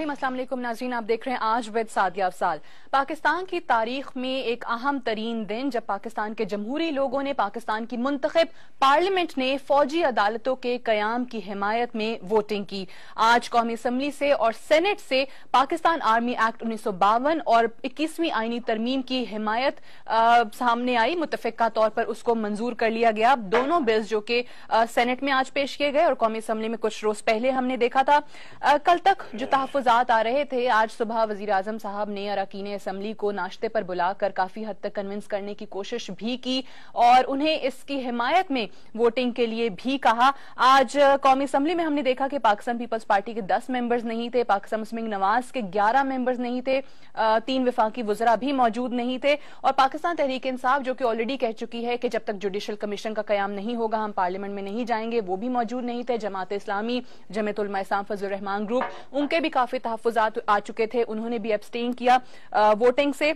السلام علیکم ناظرین, آپ دیکھ رہے ہیں آج ود سعدیہ افضال. پاکستان کی تاریخ میں ایک اہم ترین دن جب پاکستان کے جمہوری لوگوں نے پاکستان کی منتخب پارلیمنٹ نے فوجی عدالتوں کے قیام کی حمایت میں ووٹنگ کی. آج قومی اسمبلی سے اور سینٹ سے پاکستان آرمی ایکٹ 1952 اور 21ویں آئینی ترمیم کی حمایت سامنے آئی. متفقہ طور پر اس کو منظور کر لیا گیا. دونوں بلز جو کہ سینٹ میں آج پیش کیے گئے اور قومی اسمبلی میں کچھ روز پہلے ہم نے دیکھا تھا. کل تک جو تحفظات آ رہے تھے, آج صبح وزیر اعظم صاحب نے اراکین اسمبلی کو ناشتے پر بلا کر کافی حد تک کنونس کرنے کی کوشش بھی کی اور انہیں اس کی حمایت میں ووٹنگ کے لیے بھی کہا. آج قومی اسمبلی میں ہم نے دیکھا کہ پاکستان پیپلز پارٹی کے 10 ممبرز نہیں تھے, پاکستان مسلم نواز کے 11 ممبرز نہیں تھے, 3 وفاقی وزراء بھی موجود نہیں تھے, اور پاکستان تحریک انصاف جو کہ آلریڈی کہہ چکی ہے کہ جب تک جوڈیشل کمیشن کا قیام نہیں ہوگا ہم پارلیمنٹ میں نہیں جائیں گے, وہ بھی موجود نہیں تھے. جماعت اسلامی, جمعیت علماء اسلام فضل الرحمان گروپ, ان کے بھی کافی تحفظات آ چکے تھے, انہوں نے بھی ایبسٹین کیا ووٹنگ سے.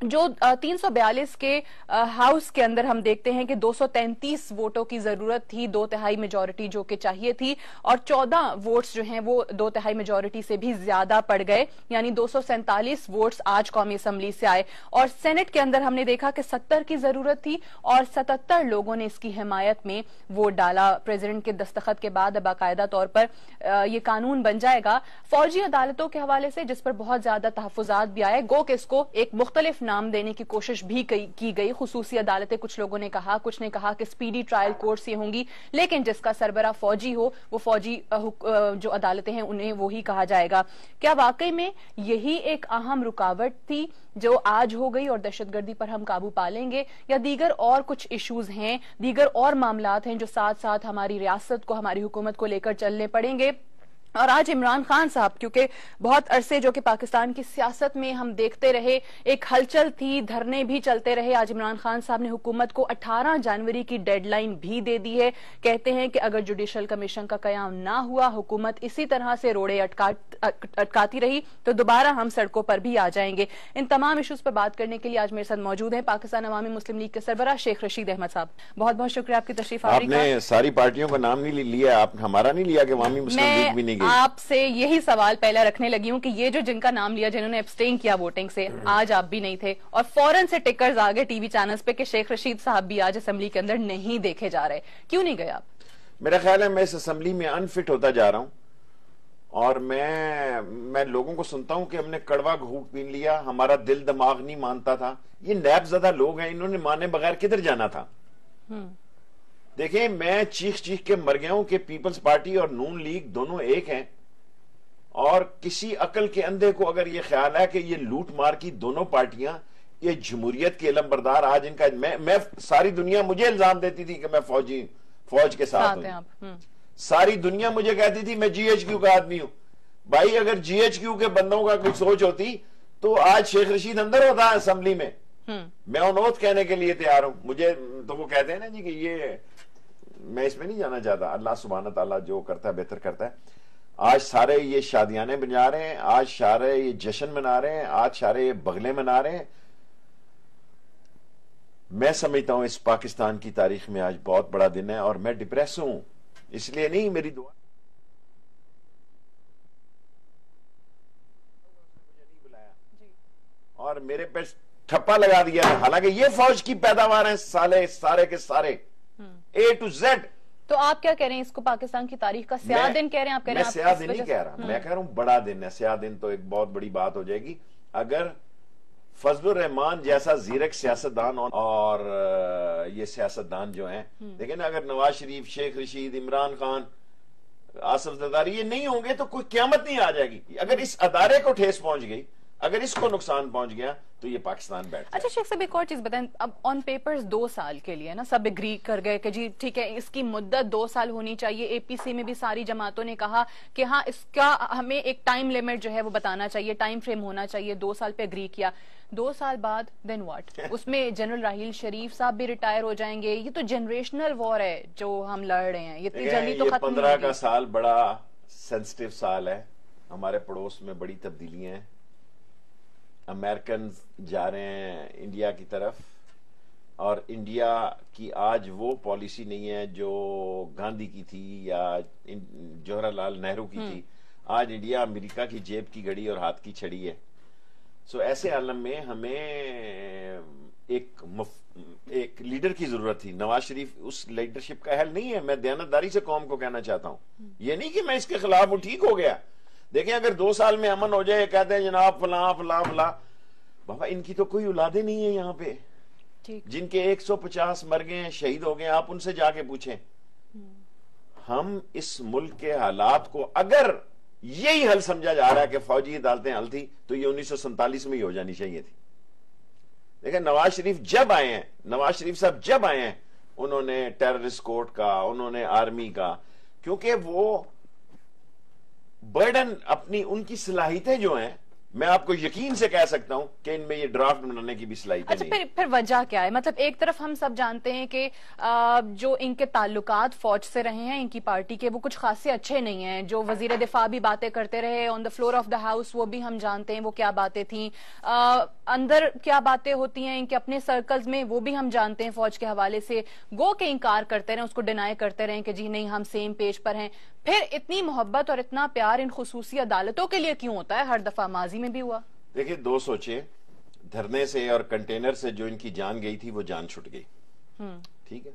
جو 342 کے ہاؤس کے اندر ہم دیکھتے ہیں کہ 233 ووٹوں کی ضرورت تھی, 2/3 میجورٹی جو کہ چاہیے تھی, اور 14 ووٹس جو ہیں وہ 2/3 میجورٹی سے بھی زیادہ پڑ گئے, یعنی 247 ووٹس آج قومی اسمبلی سے آئے. اور سینٹ کے اندر ہم نے دیکھا کہ 70 کی ضرورت تھی اور 77 لوگوں نے اس کی حمایت میں ووٹ ڈالا. پریزیڈنٹ کے دستخط کے بعد باقاعدہ طور پر یہ قانون بن جائے گا. فوجی عدالتوں کے حوالے سے جس پر بہت زیادہ تحفظات بھی آئے, گو کہ اس کو ایک مختلف نام دینے کی کوشش بھی کی گئی. خصوصی عدالتیں کچھ لوگوں نے کہا, کچھ نے کہا کہ سپیڈی ٹرائل کورٹس یہ ہوں گی, لیکن جس کا سربراہ فوجی ہو وہ فوجی جو عدالتیں ہیں انہیں وہی کہا جائے گا. کیا واقعی میں یہی ایک اہم رکاوٹ تھی جو آج ہو گئی اور دہشت گردی پر ہم قابو پا لیں گے, یا دیگر اور کچھ ایشوز ہیں, دیگر اور معاملات ہیں جو ساتھ ساتھ ہماری ریاست کو, ہماری حکومت کو لے کر چلنے پڑیں گے؟ اور آج عمران خان صاحب, کیونکہ بہت عرصے جو کہ پاکستان کی سیاست میں ہم دیکھتے رہے, ایک ہلچل تھی, دھرنے بھی چلتے رہے, آج عمران خان صاحب نے حکومت کو 18 جنوری کی ڈیڈ لائن بھی دے دی ہے. کہتے ہیں کہ اگر جوڈیشل کمیشن کا قیام نہ ہوا, حکومت اسی طرح سے روڑے اٹکاتی رہی تو دوبارہ ہم سڑکوں پر بھی آ جائیں گے. ان تمام ایشوز پر بات کرنے کے لیے آج میرے ساتھ موجود ہیں پاکستان عوامی مسلم لیگ کے سربراہ شیخ رشید احمد صاحب. بہت بہت شکریہ آپ کی تشریف آوری کا. آپ نے ساری پارٹیوں کا نام نہیں لیا, آپ ہمارا نہیں لیا کہ عوامی مسلم لیگ بھی نہیں گئی. آپ سے یہی سوال پہلے رکھنے لگی ہوں کہ یہ جو جن کا نام لیا, جنہوں نے ایبسٹین کیا ووٹنگ سے, آج آپ بھی نہیں تھے اور فوراً سے ٹکرز آگے ٹی وی چینلز پہ کہ شیخ رشید صاحب بھی آج اسمبلی کے اندر نہیں دیکھے جا رہے, کیوں نہیں گئے آپ؟ میرا خیال ہے میں اس اسمبلی میں انفٹ ہوتا جا رہا ہوں, اور میں لوگوں کو سنتا ہوں کہ ہم نے کڑوا گھونٹ پین لیا, ہمارا دل دماغ نہیں مانتا تھا. یہ نیب زدہ لوگ ہیں, انہوں نے مانے بغیر کدھر جانا تھا؟ دیکھیں, میں چیخ کے مر گیا ہوں کہ پیپلز پارٹی اور نون لیگ دونوں ایک ہیں, اور کسی عقل کے اندھے کو اگر یہ خیال ہے کہ یہ لوٹ مار کی دونوں پارٹیاں یہ جمہوریت کے علم بردار, آج ان کا میں ساری دنیا مجھے الزام دیتی تھی کہ میں فوج کے ساتھ ہوں, ساری دنیا مجھے کہتی تھی میں جی ایچ کیو کا آدمی ہوں. بھائی اگر جی ایچ کیو کے بندوں کا کوئی سوچ ہوتی تو آج شیخ رشید اندر ہوتا ہے اسمبلی میں، میں انوت کہنے کے لیے تیار ہوں. مجھے تو وہ کہتے ہیں نا جی کہ یہ، میں اس میں نہیں جانا چاہتا، اللہ سبحانہ تعالیٰ جو کرتا ہے بہتر کرتا ہے. آج سارے یہ شادیانے بجا رہے ہیں، آج سارے یہ جشن منا رہے ہیں، آج سارے یہ بغلے منا رہے ہیں. میں سمجھتا ہوں اس پاکستان کی تاریخ میں آج بہت بڑا دن ہے، اور میں ڈپریس ہوں. اس لیے نہیں، میری دعا مجھے نہیں بلایا اور میرے پہ ٹھپا لگا دیا ہے، حالانکہ یہ فوج کی پیداوار ہیں سارے کے سارے A to Z. تو آپ کیا کہہ رہے ہیں، اس کو پاکستان کی تاریخ کا سیاہ دن کہہ رہے ہیں؟ آپ کہہ رہے ہیں میں سیاہ دن نہیں کہہ رہا، میں کہہ رہا ہوں بڑا دن ہے. سیاہ دن تو ایک بہت بڑی بات ہو جائے گی اگر فضل الرحمان جیسا زیرک سیاستدان اور یہ سیاستدان جو ہیں، دیکھیں نا، اگر نواز شریف، شیخ رشید، عمران خان، آصف زرداری یہ نہیں ہوں گے تو کوئی قیامت نہیں آ جائے گی. اگر اس ادارے کو ٹھیس پہنچ گئی، اگر اس کو نقصان پہنچ گیا تو یہ پاکستان بیٹھ جائے. اچھا شیخ صاحب، ایک اور چیز بتائیں. اب آن پیپرز 2 سال کے لیے نا سب اگری کر گئے کہ جی ٹھیک ہے، اس کی مدت 2 سال ہونی چاہیے. اے پی سی میں بھی ساری جماعتوں نے کہا کہ ہاں اس کا ہمیں ایک ٹائم لیمٹ جو ہے وہ بتانا چاہیے، ٹائم فریم ہونا چاہیے. 2 سال پہ اگری کیا. 2 سال بعد دین واٹ؟ اس میں جنرل راحیل شریف صاحب بھی ریٹائر ہو جائیں گے. یہ تو جنریشنل وار ہے جو ہم لڑ رہے ہیں، اتنی جلدی تو ختم نہیں 15 کا سال بڑا سینسٹیو سال ہے. ہمارے پڑوس میں بڑی تبدیلیاں ہیں. امریکن جا رہے ہیں انڈیا کی طرف، اور انڈیا کی آج وہ پالیسی نہیں ہے جو گاندھی کی تھی یا جواہر لال نہرو کی تھی. آج انڈیا امریکہ کی جیب کی گھڑی اور ہاتھ کی چھڑی ہے. سو ایسے عالم میں ہمیں ایک لیڈر کی ضرورت تھی. نواز شریف اس لیڈرشپ کا اہل نہیں ہے. میں دیانتداری سے قوم کو کہنا چاہتا ہوں، یہ نہیں کہ میں اس کے خلاف ہوں، ٹھیک ہو گیا. دیکھیں اگر 2 سال میں امن ہو جائے، کہتے ہیں جناب فلاں فلاں فلاں، بابا ان کی تو کوئی اولادیں نہیں ہیں یہاں پہ، جن کے 150 مر گئے ہیں، شہید ہو گئے. آپ ان سے جا کے پوچھیں. ہم اس ملک کے حالات کو اگر یہی حل سمجھا جا رہا ہے کہ فوجی عدالتیں حل تھی، تو یہ 1947 میں ہی ہو جانی چاہیے تھی. دیکھیں نواز شریف جب آئے ہیں، نواز شریف صاحب جب آئے ہیں، انہوں نے ٹیررسٹ کورٹ کا، انہوں نے آرمی کا، کیونکہ وہ برڈن اپنی ان کی صلاحیتیں جو ہیں، میں آپ کو یقین سے کہہ سکتا ہوں کہ ان میں یہ ڈرافٹ بنانے کی بھی صلاحیتیں نہیں. اچھا پھر وجہ کیا ہے؟ مطلب ایک طرف ہم سب جانتے ہیں کہ جو ان کے تعلقات فوج سے رہے ہیں، ان کی پارٹی کے، وہ کچھ خاصے اچھے نہیں ہیں. جو وزیر دفاع بھی باتیں کرتے رہے on the floor of the house, وہ بھی ہم جانتے ہیں وہ کیا باتیں تھیں. اندر کیا باتیں ہوتی ہیں ان کے اپنے سرکلز میں، وہ بھی ہم جانتے ہیں فوج کے حوالے سے. گو کہ انکار کرتے رہیں، اس کو ڈینائی کرتے رہیں کہ جی نہیں ہم سیم پیج پر ہیں. پھر اتنی محبت اور اتنا پیار ان خصوصی عدالتوں کے لیے کیوں ہوتا ہے؟ ہر دفعہ ماضی میں بھی ہوا. دیکھیں 2 سوچیں، دھرنے سے اور کنٹینر سے جو ان کی جان گئی تھی وہ جان چھٹ گئی، ٹھیک ہے.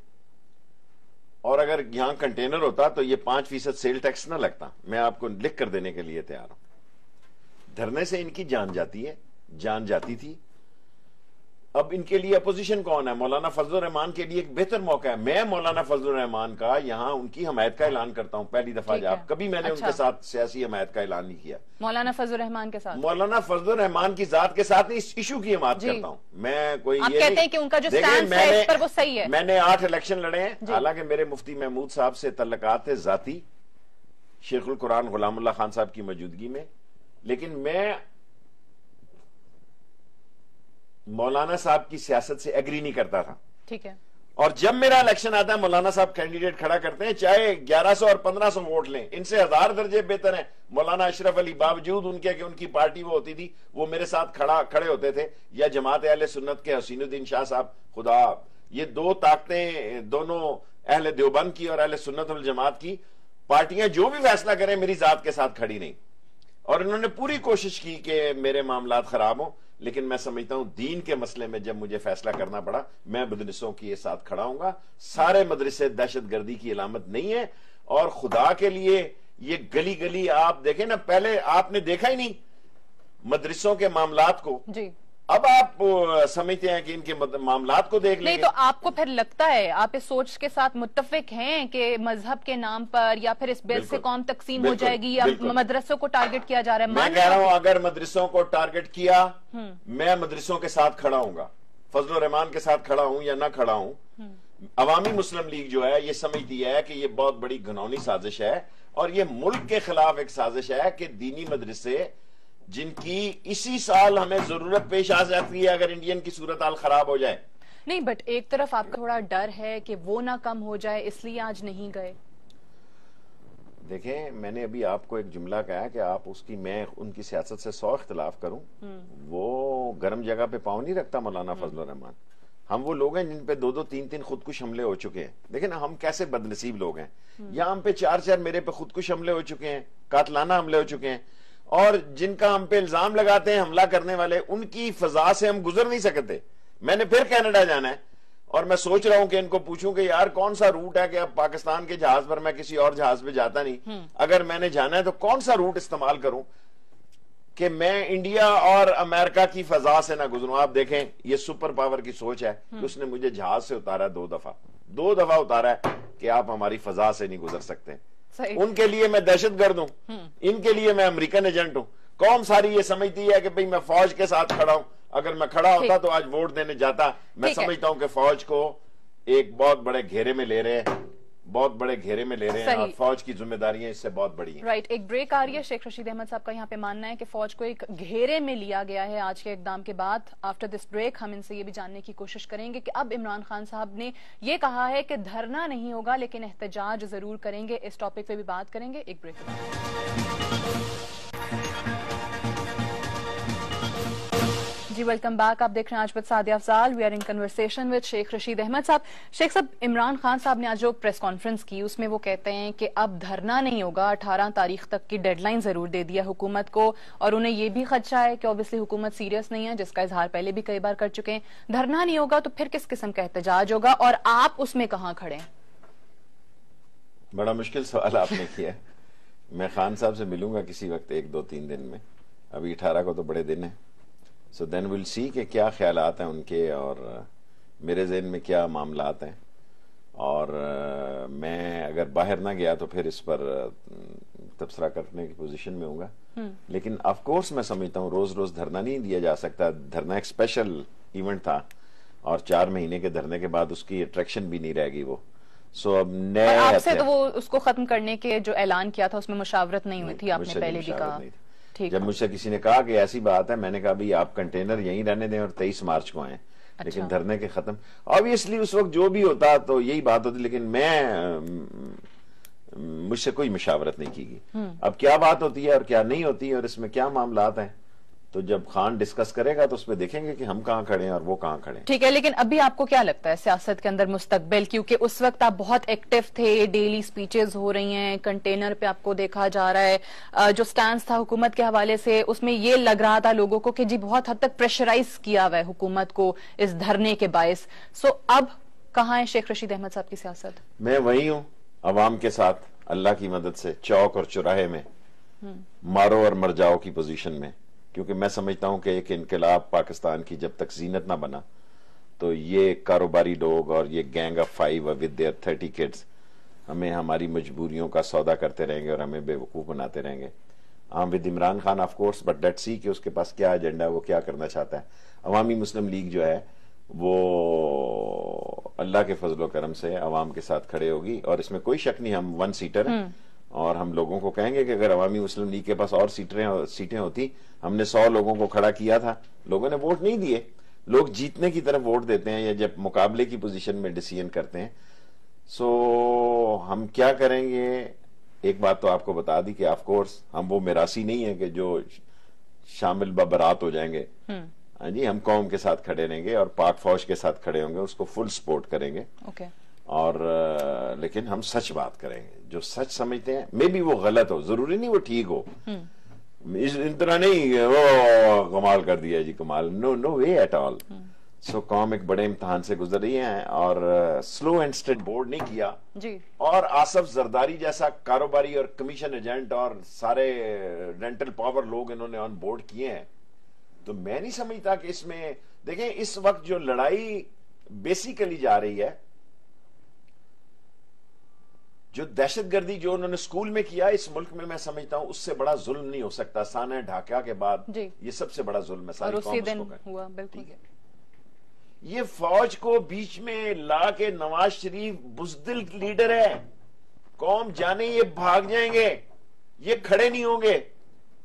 اور اگر یہاں کنٹینر ہوتا تو یہ 5% سیل ٹیکس نہ لگتا. میں آپ کو لکھ کر دینے کے لیے تیار ہوں. دھرنے سے ان کی جان جاتی ہے، جان جاتی تھی. اب ان کے لیے اپوزیشن کون ہے؟ مولانا فضل الرحمان کے لیے ایک بہتر موقع ہے. میں مولانا فضل الرحمان کا یہاں ان کی حمایت کا اعلان کرتا ہوں پہلی دفعہ. جب کبھی میں نے ان کے ساتھ سیاسی حمایت کا اعلان نہیں کیا. مولانا فضل الرحمان کے ساتھ، مولانا فضل الرحمان کی ذات کے ساتھ نہیں، اس ایشو کی حمایت کرتا ہوں میں. کوئی آپ کہتے ہیں کہ ان کا جو سٹینڈ ہے اس پر وہ صحیح ہے. میں نے 8 الیکشن لڑے ہیں، حالانکہ میرے مفتی محمود صاحب سے تعلقات تھے ذاتی، شیخ القرآن غلام اللہ خان صاحب کی موجودگی میں. لیکن میں مولانا صاحب کی سیاست سے ایگری نہیں کرتا تھا، ٹھیک ہے. اور جب میرا الیکشن آتا ہے، مولانا صاحب کینڈیڈیٹ کھڑا کرتے ہیں، چاہے 1100 اور 1500 ووٹ لیں، ان سے 1000 درجے بہتر ہیں. مولانا اشرف علی باوجود ان کے کہ ان کی پارٹی وہ ہوتی تھی، وہ میرے ساتھ کھڑے ہوتے تھے. یا جماعت اہل سنت کے حسین الدین شاہ صاحب، خدا، یہ 2 طاقتیں، دونوں اہل دیوبند کی اور اہل سنت والجماعت کی پارٹیاں جو بھی فیصلہ کریں میری ذات کے ساتھ کھڑی نہیں. اور انہوں نے پوری کوشش کی کہ میرے معاملات خراب ہوں. لیکن میں سمجھتا ہوں دین کے مسئلے میں جب مجھے فیصلہ کرنا پڑا، میں مدرسوں کے ساتھ کھڑا ہوں گا. سارے مدرسے دہشت گردی کی علامت نہیں ہے. اور خدا کے لیے یہ گلی گلی آپ دیکھیں نا، پہلے آپ نے دیکھا ہی نہیں مدرسوں کے معاملات کو. جی اب آپ سمجھتے ہیں کہ ان کے معاملات کو دیکھ لیں نہیں، تو آپ کو پھر لگتا ہے آپ اس سوچ کے ساتھ متفق ہیں کہ مذہب کے نام پر یا پھر اس بل سے قوم تقسیم ہو جائے گی، یا مدرسوں کو ٹارگٹ کیا جا رہا ہے؟ میں کہہ رہا ہوں اگر مدرسوں کو ٹارگٹ کیا، میں مدرسوں کے ساتھ کھڑا ہوں گا، فضل الرحمان کے ساتھ کھڑا ہوں یا نہ کھڑا ہوں. عوامی مسلم لیگ جو ہے یہ سمجھتی ہے کہ یہ بہت بڑی گھنونی سازش ہے، اور یہ ملک کے خلاف ایک سازش ہے کہ دینی مدرسے جن کی اسی سال ہمیں ضرورت پیش آ سکتی ہے اگر انڈین کی صورتحال خراب ہو جائے. نہیں بٹ ایک طرف آپ کا تھوڑا ڈر ہے کہ وہ نہ کم ہو جائے اس لیے آج نہیں گئے. دیکھیں میں نے ابھی آپ کو ایک جملہ کہا کہ آپ اس کی میں ان کی سیاست سے 100 اختلاف کروں, وہ گرم جگہ پہ پاؤں نہیں رکھتا مولانا فضل الرحمان. ہم وہ لوگ ہیں جن پہ 2 3 خودکش حملے ہو چکے ہیں. دیکھیں نا ہم کیسے بدنصیب لوگ ہیں. یا ہم پہ 4 میرے پہ خودکش حملے ہو چکے ہیں, قاتلانہ حملے ہو چکے ہیں, اور جن کا ہم پہ الزام لگاتے ہیں حملہ کرنے والے, ان کی فضا سے ہم گزر نہیں سکتے. میں نے پھر کینیڈا جانا ہے اور میں سوچ رہا ہوں کہ ان کو پوچھوں کہ یار کون سا روٹ ہے کہ اب پاکستان کے جہاز پر, میں کسی اور جہاز پہ جاتا نہیں, اگر میں نے جانا ہے تو کون سا روٹ استعمال کروں کہ میں انڈیا اور امریکہ کی فضا سے نہ گزروں. آپ دیکھیں یہ سپر پاور کی سوچ ہے کہ اس نے مجھے جہاز سے اتارا ہے 2 دفعہ اتارا ہے کہ آپ ہماری فضا سے نہیں گزر سکتے. ان کے لیے میں دہشت گرد ہوں, ان کے لیے میں امریکن ایجنٹ ہوں. قوم ساری یہ سمجھتی ہے کہ بھئی میں فوج کے ساتھ کھڑا ہوں. اگر میں کھڑا ہوتا تو آج ووٹ دینے جاتا. میں سمجھتا ہوں کہ فوج کو ایک بہت بڑے گھیرے میں لے رہے ہیں, اور فوج کی ذمہ داریاں اس سے بہت بڑی ہیں. رائٹ, ایک بریک آ رہی ہے. شیخ رشید احمد صاحب کا یہاں پہ ماننا ہے کہ فوج کو ایک گھیرے میں لیا گیا ہے آج کے اقدام کے بعد. آفٹر دس بریک ہم ان سے یہ بھی جاننے کی کوشش کریں گے کہ اب عمران خان صاحب نے یہ کہا ہے کہ دھرنا نہیں ہوگا لیکن احتجاج ضرور کریں گے. اس ٹاپک پہ بھی بات کریں گے ایک بریک کے بعد. جی ویلکم بیک. آپ دیکھ رہے ہیں آج بات Sadia Afzal. We are in conversation with Sheikh Rashid Ahmad صاحب. شیخ صاحب, عمران خان صاحب نے آج جو پریس کانفرنس کی اس میں وہ کہتے ہیں کہ اب دھرنا نہیں ہوگا, 18 تاریخ تک کی ڈیڈ لائن ضرور دے دیا حکومت کو, اور انہیں یہ بھی خدشہ ہے کہ اوبیسلی حکومت سیریس نہیں ہے, جس کا اظہار پہلے بھی کئی بار کر چکے ہیں. دھرنا نہیں ہوگا تو پھر کس قسم کا احتجاج ہوگا, اور آپ اس میں کہاں کھڑے ہیں؟ بڑا مشکل سوال آپ نے کیا. میں خان صاحب سے ملوں گا کسی وقت 1 2 3 دن میں. ابھی 18 کو تو بڑے دن ہیں. سو دین ول سی کہ کیا خیالات ہیں ان کے اور میرے ذہن میں کیا معاملات ہیں. اور میں اگر باہر نہ گیا تو پھر اس پر تبصرہ کرنے کی پوزیشن میں ہوں گا. لیکن آف کورس میں سمجھتا ہوں روز روز دھرنا نہیں دیا جا سکتا. دھرنا ایک اسپیشل ایونٹ تھا, اور 4 مہینے کے دھرنے کے بعد اس کی اٹریکشن بھی نہیں رہ گی. وہ سو اب نئے آپ سے تو وہ اس کو ختم کرنے کے جو اعلان کیا تھا اس میں مشاورت نہیں ہوئی تھی, آپ نے پہلے بھی کہا. جب مجھ سے کسی نے کہا کہ ایسی بات ہے, میں نے کہا بھی آپ کنٹینر یہیں رہنے دیں اور 23 مارچ کو آئیں. لیکن دھرنے کے ختم obviously اس وقت جو بھی ہوتا تو یہی بات ہوتی, لیکن مجھ سے کوئی مشاورت نہیں کی گئی. اب کیا بات ہوتی ہے اور کیا نہیں ہوتی اور اس میں کیا معاملات ہیں, تو جب خان ڈسکس کرے گا تو اس پہ دیکھیں گے کہ ہم کہاں کھڑے ہیں اور وہ کہاں کھڑے ہیں. ٹھیک ہے, لیکن ابھی آپ کو کیا لگتا ہے سیاست کے اندر مستقبل, کیونکہ اس وقت آپ بہت ایکٹیو تھے, ڈیلی سپیچز ہو رہی ہیں, کنٹینر پہ آپ کو دیکھا جا رہا ہے, جو سٹانس تھا حکومت کے حوالے سے اس میں یہ لگ رہا تھا لوگوں کو کہ جی بہت حد تک پریشرائز کیا ہوا ہے حکومت کو اس دھرنے کے باعث. سو اب کہاں ہے شیخ رشید احمد صاحب کی سیاست؟ میں وہی ہوں عوام کے ساتھ, اللہ کی مدد سے, چوک اور چوراہے میں, مارو اور مر جاؤ کی پوزیشن میں. کیونکہ میں سمجھتا ہوں کہ ایک انقلاب پاکستان کی جب تک زینت نہ بنا تو یہ کاروباری لوگ اور یہ gang of 5 with their 30 kids ہمیں ہماری مجبوریوں کا سودا کرتے رہیں گے اور ہمیں بے وقوف بناتے رہیں گے. With Imran Khan of course, but let's see کہ اس کے پاس کیا ایجنڈا ہے, وہ کیا کرنا چاہتا ہے. عوامی مسلم لیگ جو ہے وہ اللہ کے فضل و کرم سے عوام کے ساتھ کھڑے ہوگی, اور اس میں کوئی شک نہیں ہم 1 سیٹر ہیں. اور ہم لوگوں کو کہیں گے کہ اگر عوامی مسلم لیگ کے پاس اور سیٹیں ہوتی, ہم نے 100 لوگوں کو کھڑا کیا تھا, لوگوں نے ووٹ نہیں دیے. لوگ جیتنے کی طرف ووٹ دیتے ہیں یا جب مقابلے کی پوزیشن میں ڈیسیژن کرتے ہیں. سو ہم کیا کریں گے, ایک بات تو آپ کو بتا دی کہ آف کورس ہم وہ میراثی نہیں ہیں کہ جو شامل ببرات ہو جائیں گے. ہاں جی, ہم قوم کے ساتھ کھڑے رہیں گے اور پاک فوج کے ساتھ کھڑے ہوں گے, اس کو فل سپورٹ کریں گے. اور لیکن ہم سچ بات کریں گے, جو سچ سمجھتے ہیں مے بی وہ غلط ہو, ضروری نہیں وہ ٹھیک ہو. اس طرح نہیں وہ کمال کر دیا جی, کمال, نو وے ایٹ آل. سو قوم ایک بڑے امتحان سے گزر رہی ہے, اور سلو اینڈ اسٹیڈی بورڈ نہیں کیا جی. اور آصف زرداری جیسا کاروباری اور کمیشن ایجنٹ اور سارے رینٹل پاور لوگ انہوں نے آن بورڈ کیے ہیں. تو میں نہیں سمجھتا کہ اس میں دیکھیں اس وقت جو لڑائی بیسیکلی جا رہی ہے, جو دہشت گردی جو انہوں نے سکول میں کیا اس ملک میں سمجھتا ہوں اس سے بڑا ظلم نہیں ہو سکتا. سانحہ ڈھاکہ کے بعد یہ سب سے بڑا ظلم ہے. ساری قوم ہوا بالکل. یہ فوج کو بیچ میں لا کے نواز شریف بزدل لیڈر ہے, قوم جانے یہ بھاگ جائیں گے, یہ کھڑے نہیں ہوں گے.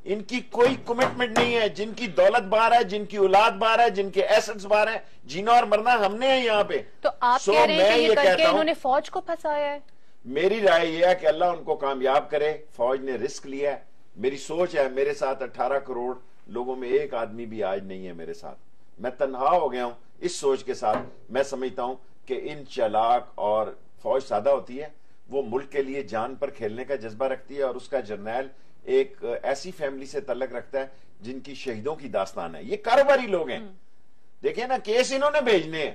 ان کی کوئی کمٹمنٹ نہیں ہے. جن کی دولت باہر ہے, جن کی اولاد باہر ہے, جن کے ایسٹس باہر ہیں, جینا اور مرنا ہم نے ہیں یہاں پہ. تو آپ کہہ رہے ہیں کہ یہ کر کے انہوں نے فوج کو پھنسایا ہے؟ میری رائے یہ ہے کہ اللہ ان کو کامیاب کرے. فوج نے رسک لیا ہے. میری سوچ ہے, میرے ساتھ 18 کروڑ لوگوں میں ایک آدمی بھی آج نہیں ہے میرے ساتھ. میں تنہا ہو گیا ہوں اس سوچ کے ساتھ. میں سمجھتا ہوں کہ ان چالاک, اور فوج سادہ ہوتی ہے, وہ ملک کے لیے جان پر کھیلنے کا جذبہ رکھتی ہے, اور اس کا جرنیل ایک ایسی فیملی سے تعلق رکھتا ہے جن کی شہیدوں کی داستان ہے. یہ کاروباری لوگ ہیں. دیکھیں نا, کیس انہوں نے بھیجنے ہیں.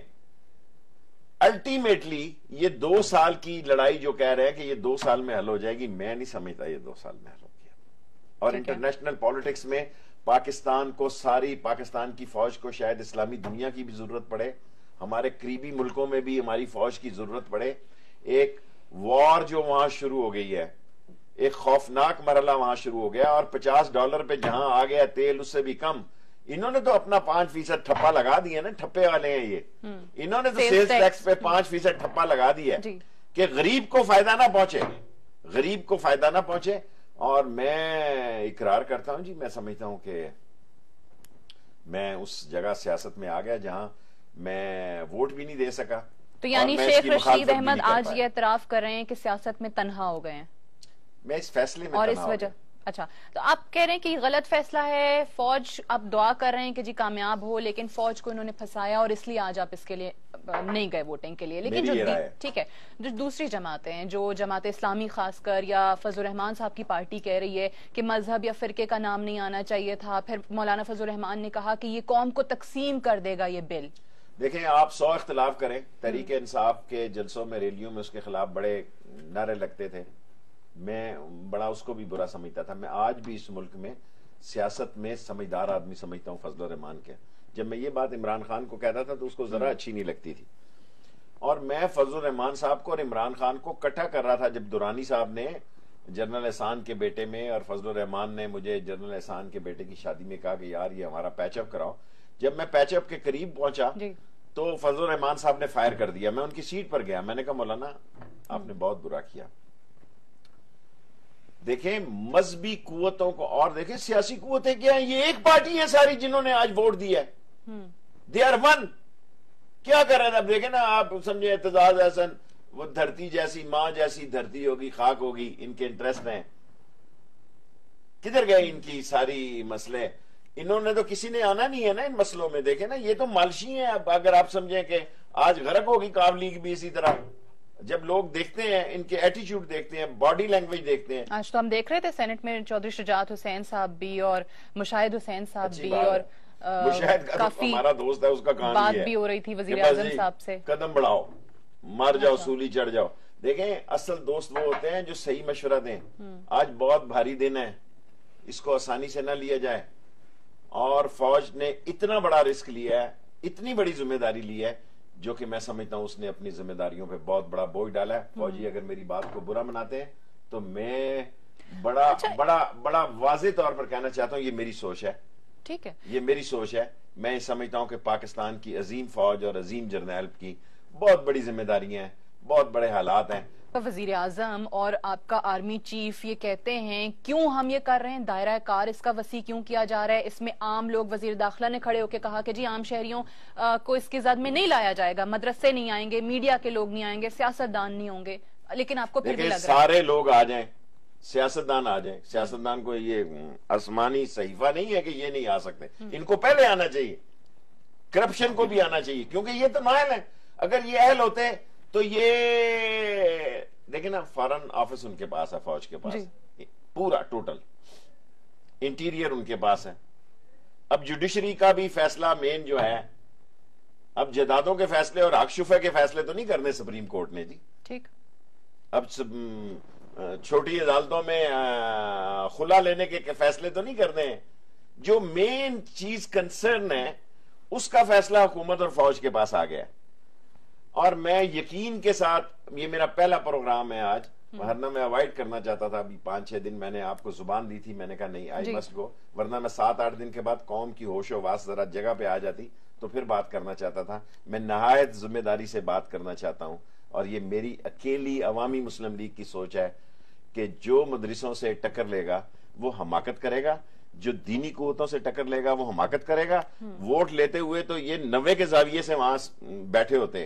الٹیمیٹلی یہ 2 سال کی لڑائی جو کہہ رہے ہیں کہ یہ 2 سال میں حل ہو جائے گی, میں نہیں سمجھتا یہ 2 سال میں حل ہو گیا. اور انٹرنیشنل پالیٹکس میں پاکستان کو, ساری پاکستان کی فوج کو شاید اسلامی دنیا کی بھی ضرورت پڑے, ہمارے قریبی ملکوں میں بھی ہماری فوج کی ضرورت پڑے. ایک وار جو وہاں شروع ہو گئی ہے, ایک خوفناک مرحلہ وہاں شروع ہو گیا, اور $50 پہ جہاں آ گیا تیل اس سے بھی کم. انہوں نے تو اپنا 5% ٹھپا لگا دیا نا, ٹھپے والے ہیں یہ. انہوں نے تو سیلز ٹیکس پہ 5% ٹھپا لگا دیا کہ غریب کو فائدہ نہ پہنچے, غریب کو فائدہ نہ پہنچے. اور میں اقرار کرتا ہوں جی, میں سمجھتا ہوں کہ میں اس جگہ سیاست میں آ گیا جہاں میں ووٹ بھی نہیں دے سکا. تو یعنی شیخ رشید احمد آج یہ اعتراف کر رہے ہیں کہ سیاست میں تنہا ہو گئے ہیں. میں اس فیصلے میں اور اس وجہ, اچھا, تو آپ کہہ رہے ہیں کہ یہ غلط فیصلہ ہے. فوج آپ دعا کر رہے ہیں کہ جی کامیاب ہو, لیکن فوج کو انہوں نے پھنسایا اور اس لیے آج آپ اس کے لیے نہیں گئے ووٹنگ کے لیے. لیکن جو ٹھیک ہے, جو دوسری جماعتیں ہیں, جو جماعت اسلامی خاص کر, یا فضل الرحمان صاحب کی پارٹی کہہ رہی ہے کہ مذہب یا فرقے کا نام نہیں آنا چاہیے تھا. پھر مولانا فضل الرحمان نے کہا کہ یہ قوم کو تقسیم کر دے گا یہ بل. دیکھیں, آپ 100 اختلاف کریں, تحریک انصاف کے جلسوں میں, ریلیوں میں اس کے خلاف بڑے نعرے لگتے تھے. میں بڑا اس کو بھی برا سمجھتا تھا. میں آج بھی اس ملک میں سیاست میں سمجھدار آدمی سمجھتا ہوں فضل الرحمان کے. جب میں یہ بات عمران خان کو کہتا تھا تو اس کو ذرا اچھی نہیں لگتی تھی, اور میں فضل الرحمان صاحب کو اور عمران خان کو اکٹھا کر رہا تھا. جب دورانی صاحب نے جنرل احسان کے بیٹے میں, اور فضل الرحمان نے مجھے جنرل احسان کے بیٹے کی شادی میں کہا کہ یار یہ ہمارا پیچ اپ کراؤ, جب میں پیچ اپ کے قریب پہنچا تو فضل الرحمان صاحب نے فائر کر دیا. میں ان کی سیٹ پر گیا, میں نے کہا مولانا آپ نے بہت برا کیا. دیکھیں مذہبی قوتوں کو, اور دیکھیں سیاسی قوتیں کیا ہیں, یہ ایک پارٹی ہیں ساری جنہوں نے آج ووٹ دیا ہے. They are one. کیا کر رہے ہیں اب دیکھیں نا, آپ سمجھے اعتزاز احسن وہ دھرتی جیسی, ماں جیسی دھرتی ہوگی, خاک ہوگی, ان کے انٹرسٹ ہیں. کدھر گئے ان کی ساری مسئلے؟ انہوں نے تو کسی نے آنا نہیں ہے نا ان مسئلوں میں. دیکھیں نا, یہ تو مالشی ہیں. اب اگر آپ سمجھیں کہ آج غرق ہوگی قوم لیگ بھی اسی طرح, جب لوگ دیکھتے ہیں ان کے ایٹیچیوڈ دیکھتے ہیں, باڈی لینگویج دیکھتے ہیں. آج تو ہم دیکھ رہے تھے سینٹ میں چودھری شجاعت حسین صاحب بھی اور مشاہد حسین صاحب بھی, اور کافی ہمارا دوست ہے, اس کا کام بات بھی ہو رہی تھی وزیر اعظم صاحب سے, قدم بڑھاؤ, مر جاؤ, سولی چڑھ جاؤ. دیکھیں اصل دوست وہ ہوتے ہیں جو صحیح مشورہ دیں. آج بہت بھاری دن ہے, اس کو آسانی سے نہ لیا جائے. اور فوج نے اتنا بڑا رسک لیا ہے, اتنی بڑی ذمہ داری لی ہے, جو کہ میں سمجھتا ہوں اس نے اپنی ذمہ داریوں پہ بہت بڑا بوجھ ڈالا ہے. فوجی اگر میری بات کو برا مناتے ہیں تو میں بڑا بڑا بڑا واضح طور پر کہنا چاہتا ہوں یہ میری سوچ ہے. ٹھیک ہے, یہ میری سوچ ہے. میں سمجھتا ہوں کہ پاکستان کی عظیم فوج اور عظیم جرنیل کی بہت بڑی ذمہ داریاں ہیں, بہت بڑے حالات ہیں. وزیر اعظم اور آپ کا آرمی چیف یہ کہتے ہیں کیوں ہم یہ کر رہے ہیں, دائرہ کار اس کا وسیع کیوں کیا جا رہا ہے. اس میں عام لوگ, وزیر داخلہ نے کھڑے ہو کے کہا کہ جی عام شہریوں کو اس کی زد میں نہیں لایا جائے گا, مدرسے نہیں آئیں گے, میڈیا کے لوگ نہیں آئیں گے, سیاستدان نہیں ہوں گے. لیکن آپ کو پھر بھی لگ رہا ہے سارے لوگ آ جائیں, سیاستدان آ جائیں. سیاستدان کو یہ آسمانی صحیفہ نہیں ہے کہ یہ نہیں آ سکتے, ان کو پہلے آنا چاہیے. کرپشن کو بھی آنا چاہیے, کیونکہ یہ تو نااہل ہیں. اگر یہ اہل ہوتے تو یہ دیکھیں نا, فارن آفس ان کے پاس ہے, فوج کے پاس پورا ٹوٹل انٹیریئر ان کے پاس ہے. اب جوڈیشری کا بھی فیصلہ مین جو ہے, اب جائیدادوں کے فیصلے اور حق شفع کے فیصلے تو نہیں کرنے سپریم کورٹ نے جی. ٹھیک, اب چھوٹی عدالتوں میں خلا لینے کے فیصلے تو نہیں کرنے. جو مین چیز کنسرن ہے اس کا فیصلہ حکومت اور فوج کے پاس آ گیا. اور میں یقین کے ساتھ, یہ میرا پہلا پروگرام ہے آج, ورنہ میں اوائڈ کرنا چاہتا تھا. ابھی 5-6 دن میں نے آپ کو زبان دی تھی, میں نے کہا نہیں آئی مسٹ گو, ورنہ میں 7-8 دن کے بعد قوم کی ہوش و واس ذرا جگہ پہ آ جاتی تو پھر بات کرنا چاہتا تھا. میں نہایت ذمہ داری سے بات کرنا چاہتا ہوں, اور یہ میری اکیلی عوامی مسلم لیگ کی سوچ ہے کہ جو مدرسوں سے ٹکر لے گا وہ حماقت کرے گا, جو دینی قوتوں سے ٹکر لے گا وہ حماقت کرے گا. ووٹ لیتے ہوئے تو یہ 90 کے زاویے سے وہاں بیٹھے ہوتے,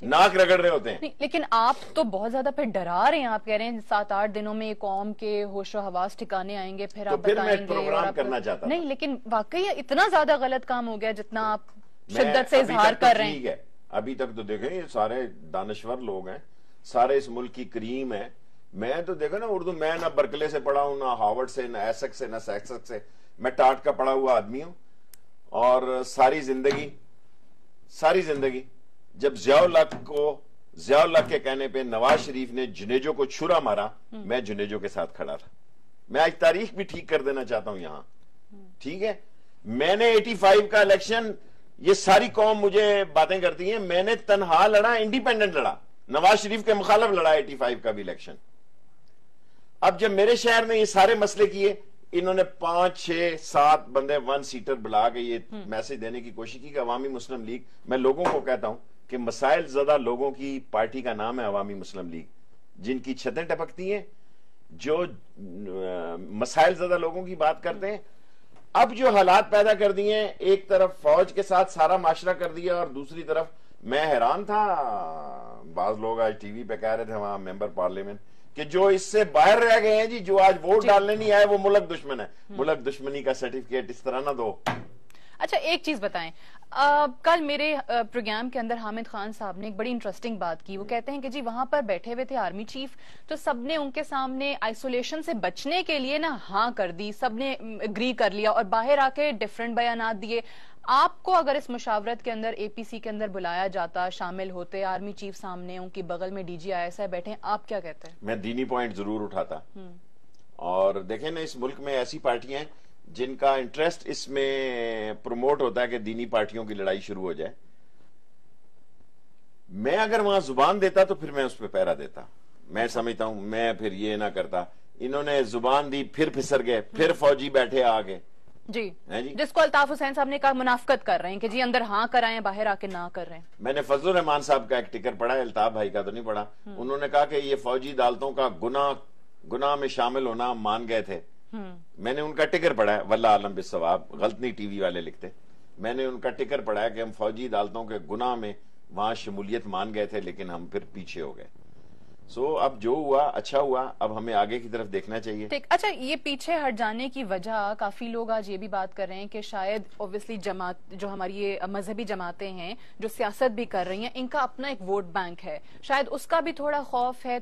ناک رگڑ رہے ہوتے ہیں. لیکن آپ تو بہت زیادہ پھر ڈرا رہے ہیں. آپ کہہ رہے ہیں 7-8 دنوں میں قوم کے ہوش و حواس ٹھکانے آئیں گے, پھر آپ بتائیں گے. میں ایک پروگرام کرنا چاہتا ہوں. نہیں, لیکن واقعی اتنا زیادہ غلط کام ہو گیا جتنا آپ شدت سے اظہار کر رہے ہیں. ابھی تک تو دیکھیں یہ سارے دانشور لوگ ہیں, سارے اس ملک کی کریم ہیں. میں تو دیکھو نا اردو, میں نہ برکلے سے پڑھا ہوں, نہ ہارورڈ سے, نہ ایسکس سے, نہ سیکسک سے. میں ٹاٹ کا پڑھا ہوا آدمی ہوں. اور ساری زندگی جب ضیاء اللہ کے کہنے پہ نواز شریف نے جنیجو کو چھرا مارا, میں جنیجو کے ساتھ کھڑا تھا. میں آج تاریخ بھی ٹھیک کر دینا چاہتا ہوں یہاں, ٹھیک ہے. میں نے 85 کا الیکشن, یہ ساری قوم مجھے باتیں کرتی ہیں, میں نے تنہا لڑا, انڈیپینڈنٹ لڑا, نواز شریف کے مخالف لڑا 85 کا بھی الیکشن. اب جب میرے شہر میں یہ سارے مسئلے کیے, انہوں نے 5-6-7 بندے 1 سیٹر بلا کے یہ میسج دینے کی کوشش کی کہ عوامی مسلم لیگ. میں لوگوں کو کہتا ہوں کہ مسائل زدہ لوگوں کی پارٹی کا نام ہے عوامی مسلم لیگ, جن کی چھتیں ٹپکتی ہیں, جو مسائل زدہ لوگوں کی بات کرتے ہیں. اب جو حالات پیدا کر دیے ہیں, ایک طرف فوج کے ساتھ سارا معاشرہ کر دیا, اور دوسری طرف میں حیران تھا, بعض لوگ آج ٹی وی پہ کہہ رہے تھے وہاں ممبر پارلیمنٹ کہ جو اس سے باہر رہ گئے ہیں جی, جو آج ووٹ ڈالنے نہیں آئے, وہ ملک دشمن ہے. ملک دشمنی کا سرٹیفکیٹ اس طرح نہ دو. اچھا ایک چیز بتائیں, کل میرے پروگرام کے اندر حامد خان صاحب نے ایک بڑی انٹرسٹنگ بات کی. وہ کہتے ہیں کہ جی وہاں پر بیٹھے ہوئے تھے آرمی چیف, تو سب نے ان کے سامنے آئسولیشن سے بچنے کے لیے نا ہاں کر دی, سب نے اگری کر لیا, اور باہر آ کے ڈفرنٹ بیانات دیے. آپ کو اگر اس مشاورت کے اندر اے پی سی کے اندر بلایا جاتا, شامل ہوتے, آرمی چیف سامنے, ان کی بغل میں D G I S I بیٹھے, آپ کیا کہتے ہیں؟ میں دینی پوائنٹ ضرور اٹھاتا. اور دیکھیں نا, اس ملک میں ایسی پارٹیاں ہیں جن کا انٹرسٹ اس میں پروموٹ ہوتا ہے کہ دینی پارٹیوں کی لڑائی شروع ہو جائے. میں اگر وہاں زبان دیتا تو پھر میں اس پہ پیرا دیتا. میں سمجھتا ہوں میں پھر یہ نہ کرتا. انہوں نے زبان دی, پھر پھسر گئے, پھر فوجی بیٹھے آگے. جی, جس کو الطاف حسین صاحب نے کہا منافقت کر رہے ہیں کہ جی اندر ہاں کرائیں, باہر آ کے نہ کر رہے ہیں. میں نے فضل الرحمان صاحب کا ایک ٹکر پڑھا ہے, الطاف بھائی کا تو نہیں پڑھا. انہوں نے کہا کہ یہ فوجی عدالتوں کا گناہ میں شامل ہونا مان گئے تھے. میں نے ان کا ٹکر پڑھا ہے, واللہ عالم بالصواب, غلط نہیں ٹی وی والے لکھتے. میں نے ان کا ٹکر پڑھا ہے کہ ہم فوجی عدالتوں کے گناہ میں وہاں شمولیت مان گئے تھے, لیکن ہم پھر پیچھے ہو گئے. اب جو ہوا اچھا ہوا, اب ہمیں آگے کی طرف دیکھنا چاہیے. اچھا, یہ پیچھے ہٹ جانے کی وجہ, کافی لوگ آج یہ بھی بات کر رہے ہیں کہ شاید اوبویسلی جماعت جو ہماری یہ مذہبی جماعتیں ہیں جو سیاست بھی کر رہی ہیں, ان کا اپنا ایک ووٹ بینک ہے, شاید اس کا بھی تھوڑا خوف ہے.